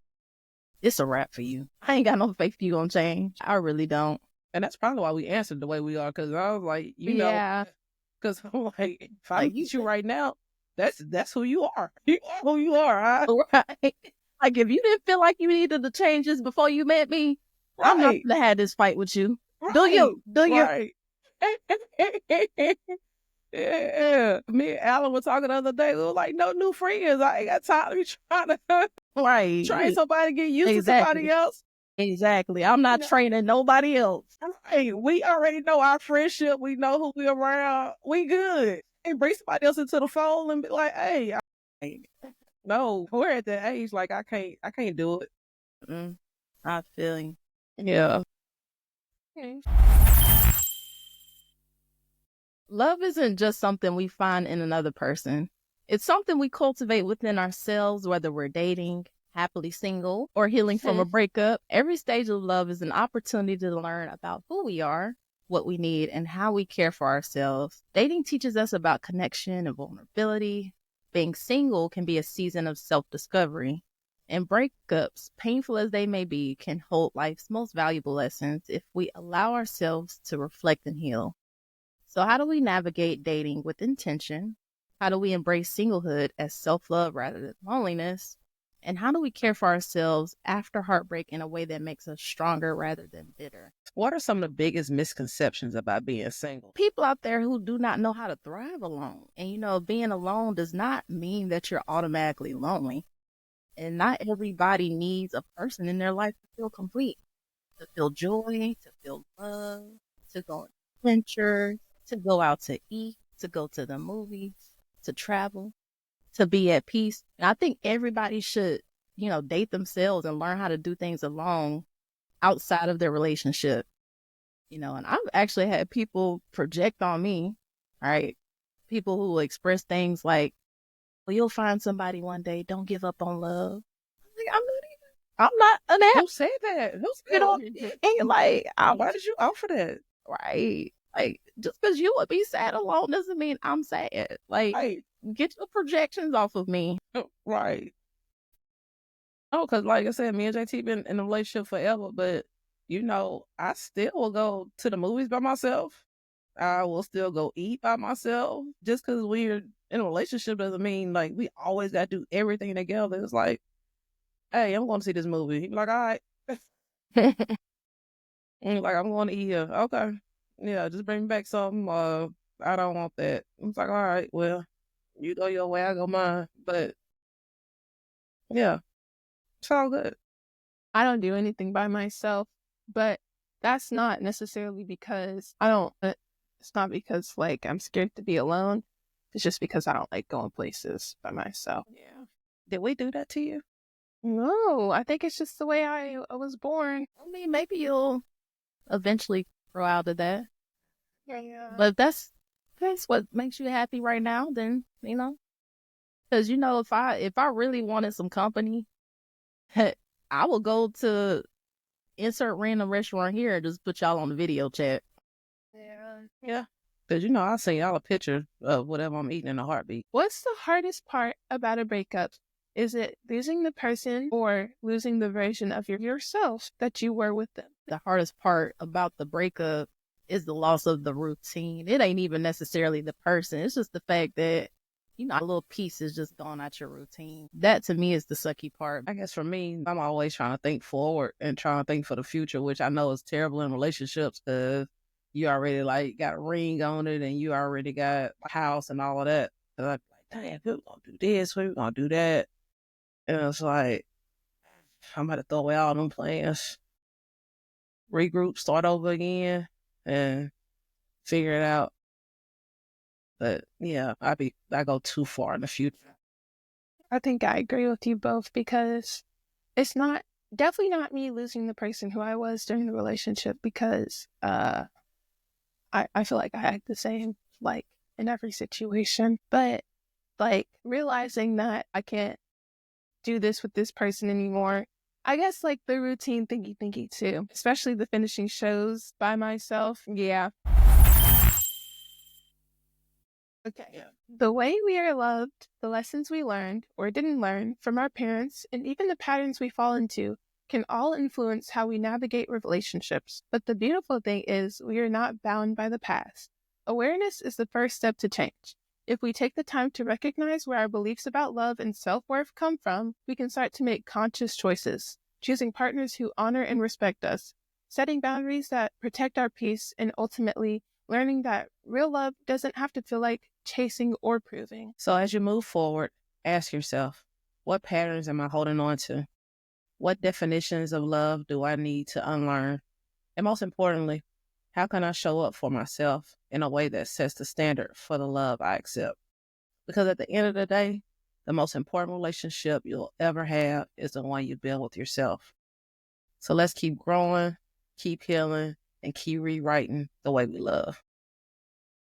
it's a wrap for you. I ain't got no faith you gonna change. I really don't. And that's probably why we answered the way we are, because I was like, you know, because I'm like, if I meet you right now, that's who you are. You are who you are. Huh? Right. Like if you didn't feel like you needed to change this before you met me, I'm not gonna have this fight with you. Right. Do you? Right. Yeah. Me and Alan were talking the other day. We were like, no new friends. I ain't got time to be trying to train somebody to get used to somebody else. Exactly. I'm not training nobody else. Hey, we already know our friendship. We know who we around. We good. And bring somebody else into the fold and be like, hey, no, we're at that age. Like, I can't do it. I feel you. Yeah. Okay. Love isn't just something we find in another person. It's something we cultivate within ourselves, whether we're dating, happily single, or healing from a breakup. Every stage of love is an opportunity to learn about who we are, what we need, and how we care for ourselves. Dating teaches us about connection and vulnerability. Being single can be a season of self-discovery. And breakups, painful as they may be, can hold life's most valuable lessons if we allow ourselves to reflect and heal. So how do we navigate dating with intention? How do we embrace singlehood as self-love rather than loneliness? And how do we care for ourselves after heartbreak in a way that makes us stronger rather than bitter? What are some of the biggest misconceptions about being single? People out there who do not know how to thrive alone. And, being alone does not mean that you're automatically lonely. And not everybody needs a person in their life to feel complete, to feel joy, to feel love, to go on adventures, to go out to eat, to go to the movies, to travel, to be at peace. And I think everybody should, date themselves and learn how to do things alone outside of their relationship. And I've actually had people project on me, right? People who will express things like, well, you'll find somebody one day. Don't give up on love. I'm not an ass. Who said that? Who said And why did you offer that? Right. Like, just because you would be sad alone doesn't mean I'm sad. Like, Right. get your projections off of me. Right. Oh, because like I said, me and JT been in a relationship forever, but I still will go to the movies by myself. I will still go eat by myself. Just because we're in a relationship doesn't mean like we always got to do everything together. It's like, hey, I'm going to see this movie. He be like, all right. And like, I'm going to eat here. Okay. Yeah, just bring me back something. I don't want that. It's like, all right, well, you go your way, I go mine. But yeah, it's all good. I don't do anything by myself, but that's not necessarily because it's not because like I'm scared to be alone. It's just because I don't like going places by myself. Yeah. Did we do that to you? No, I think it's just the way I was born. I mean, maybe you'll eventually grow out of that. Yeah. But if that's what makes you happy right now, then, because, if I really wanted some company, I will go to insert random restaurant here and just put y'all on the video chat. Yeah. Yeah. Because, I'll send y'all a picture of whatever I'm eating in a heartbeat. What's the hardest part about a breakup? Is it losing the person or losing the version of yourself that you were with them? The hardest part about the breakup is the loss of the routine. It ain't even necessarily the person. It's just the fact that, a little piece is just gone out your routine. That to me is the sucky part. I guess for me, I'm always trying to think forward and trying to think for the future, which I know is terrible in relationships because you already like got a ring on it and you already got a house and all of that. And I'm like, damn, we're going to do this, we're going to do that. And it's like, I'm going to throw away all them plans, regroup, start over again, and figure it out. But yeah, I go too far in the future. I think I agree with you both because it's definitely not me losing the person who I was during the relationship because I feel like I act the same like in every situation. But like realizing that I can't do this with this person anymore. I guess like the routine thingy too, especially the finishing shows by myself. Yeah. Okay. Yeah. The way we are loved, the lessons we learned or didn't learn from our parents, and even the patterns we fall into can all influence how we navigate relationships. But the beautiful thing is we are not bound by the past. Awareness is the first step to change. If we take the time to recognize where our beliefs about love and self-worth come from, we can start to make conscious choices, choosing partners who honor and respect us, setting boundaries that protect our peace, and ultimately learning that real love doesn't have to feel like chasing or proving. So as you move forward, ask yourself, what patterns am I holding on to? What definitions of love do I need to unlearn? And most importantly, how can I show up for myself in a way that sets the standard for the love I accept? Because at the end of the day, the most important relationship you'll ever have is the one you build with yourself. So let's keep growing, keep healing, and keep rewriting the way we love.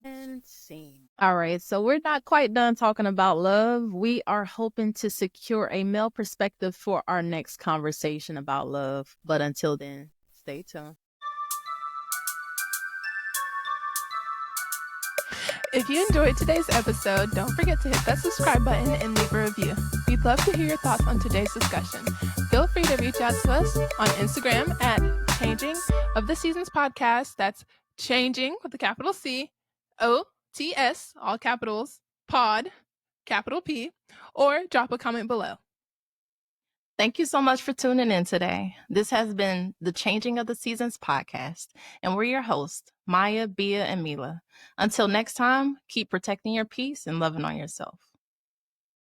And scene. All right, so we're not quite done talking about love. We are hoping to secure a male perspective for our next conversation about love. But until then, stay tuned. If you enjoyed today's episode, don't forget to hit that subscribe button and leave a review. We'd love to hear your thoughts on today's discussion. Feel free to reach out to us on Instagram at Changing of the Seasons Podcast. That's Changing with a capital C, OTS, all capitals, pod, capital P, or drop a comment below. Thank you so much for tuning in today. This has been the Changing of the Seasons podcast, and we're your hosts, Myah, Bia, and Mila. Until next time, keep protecting your peace and loving on yourself.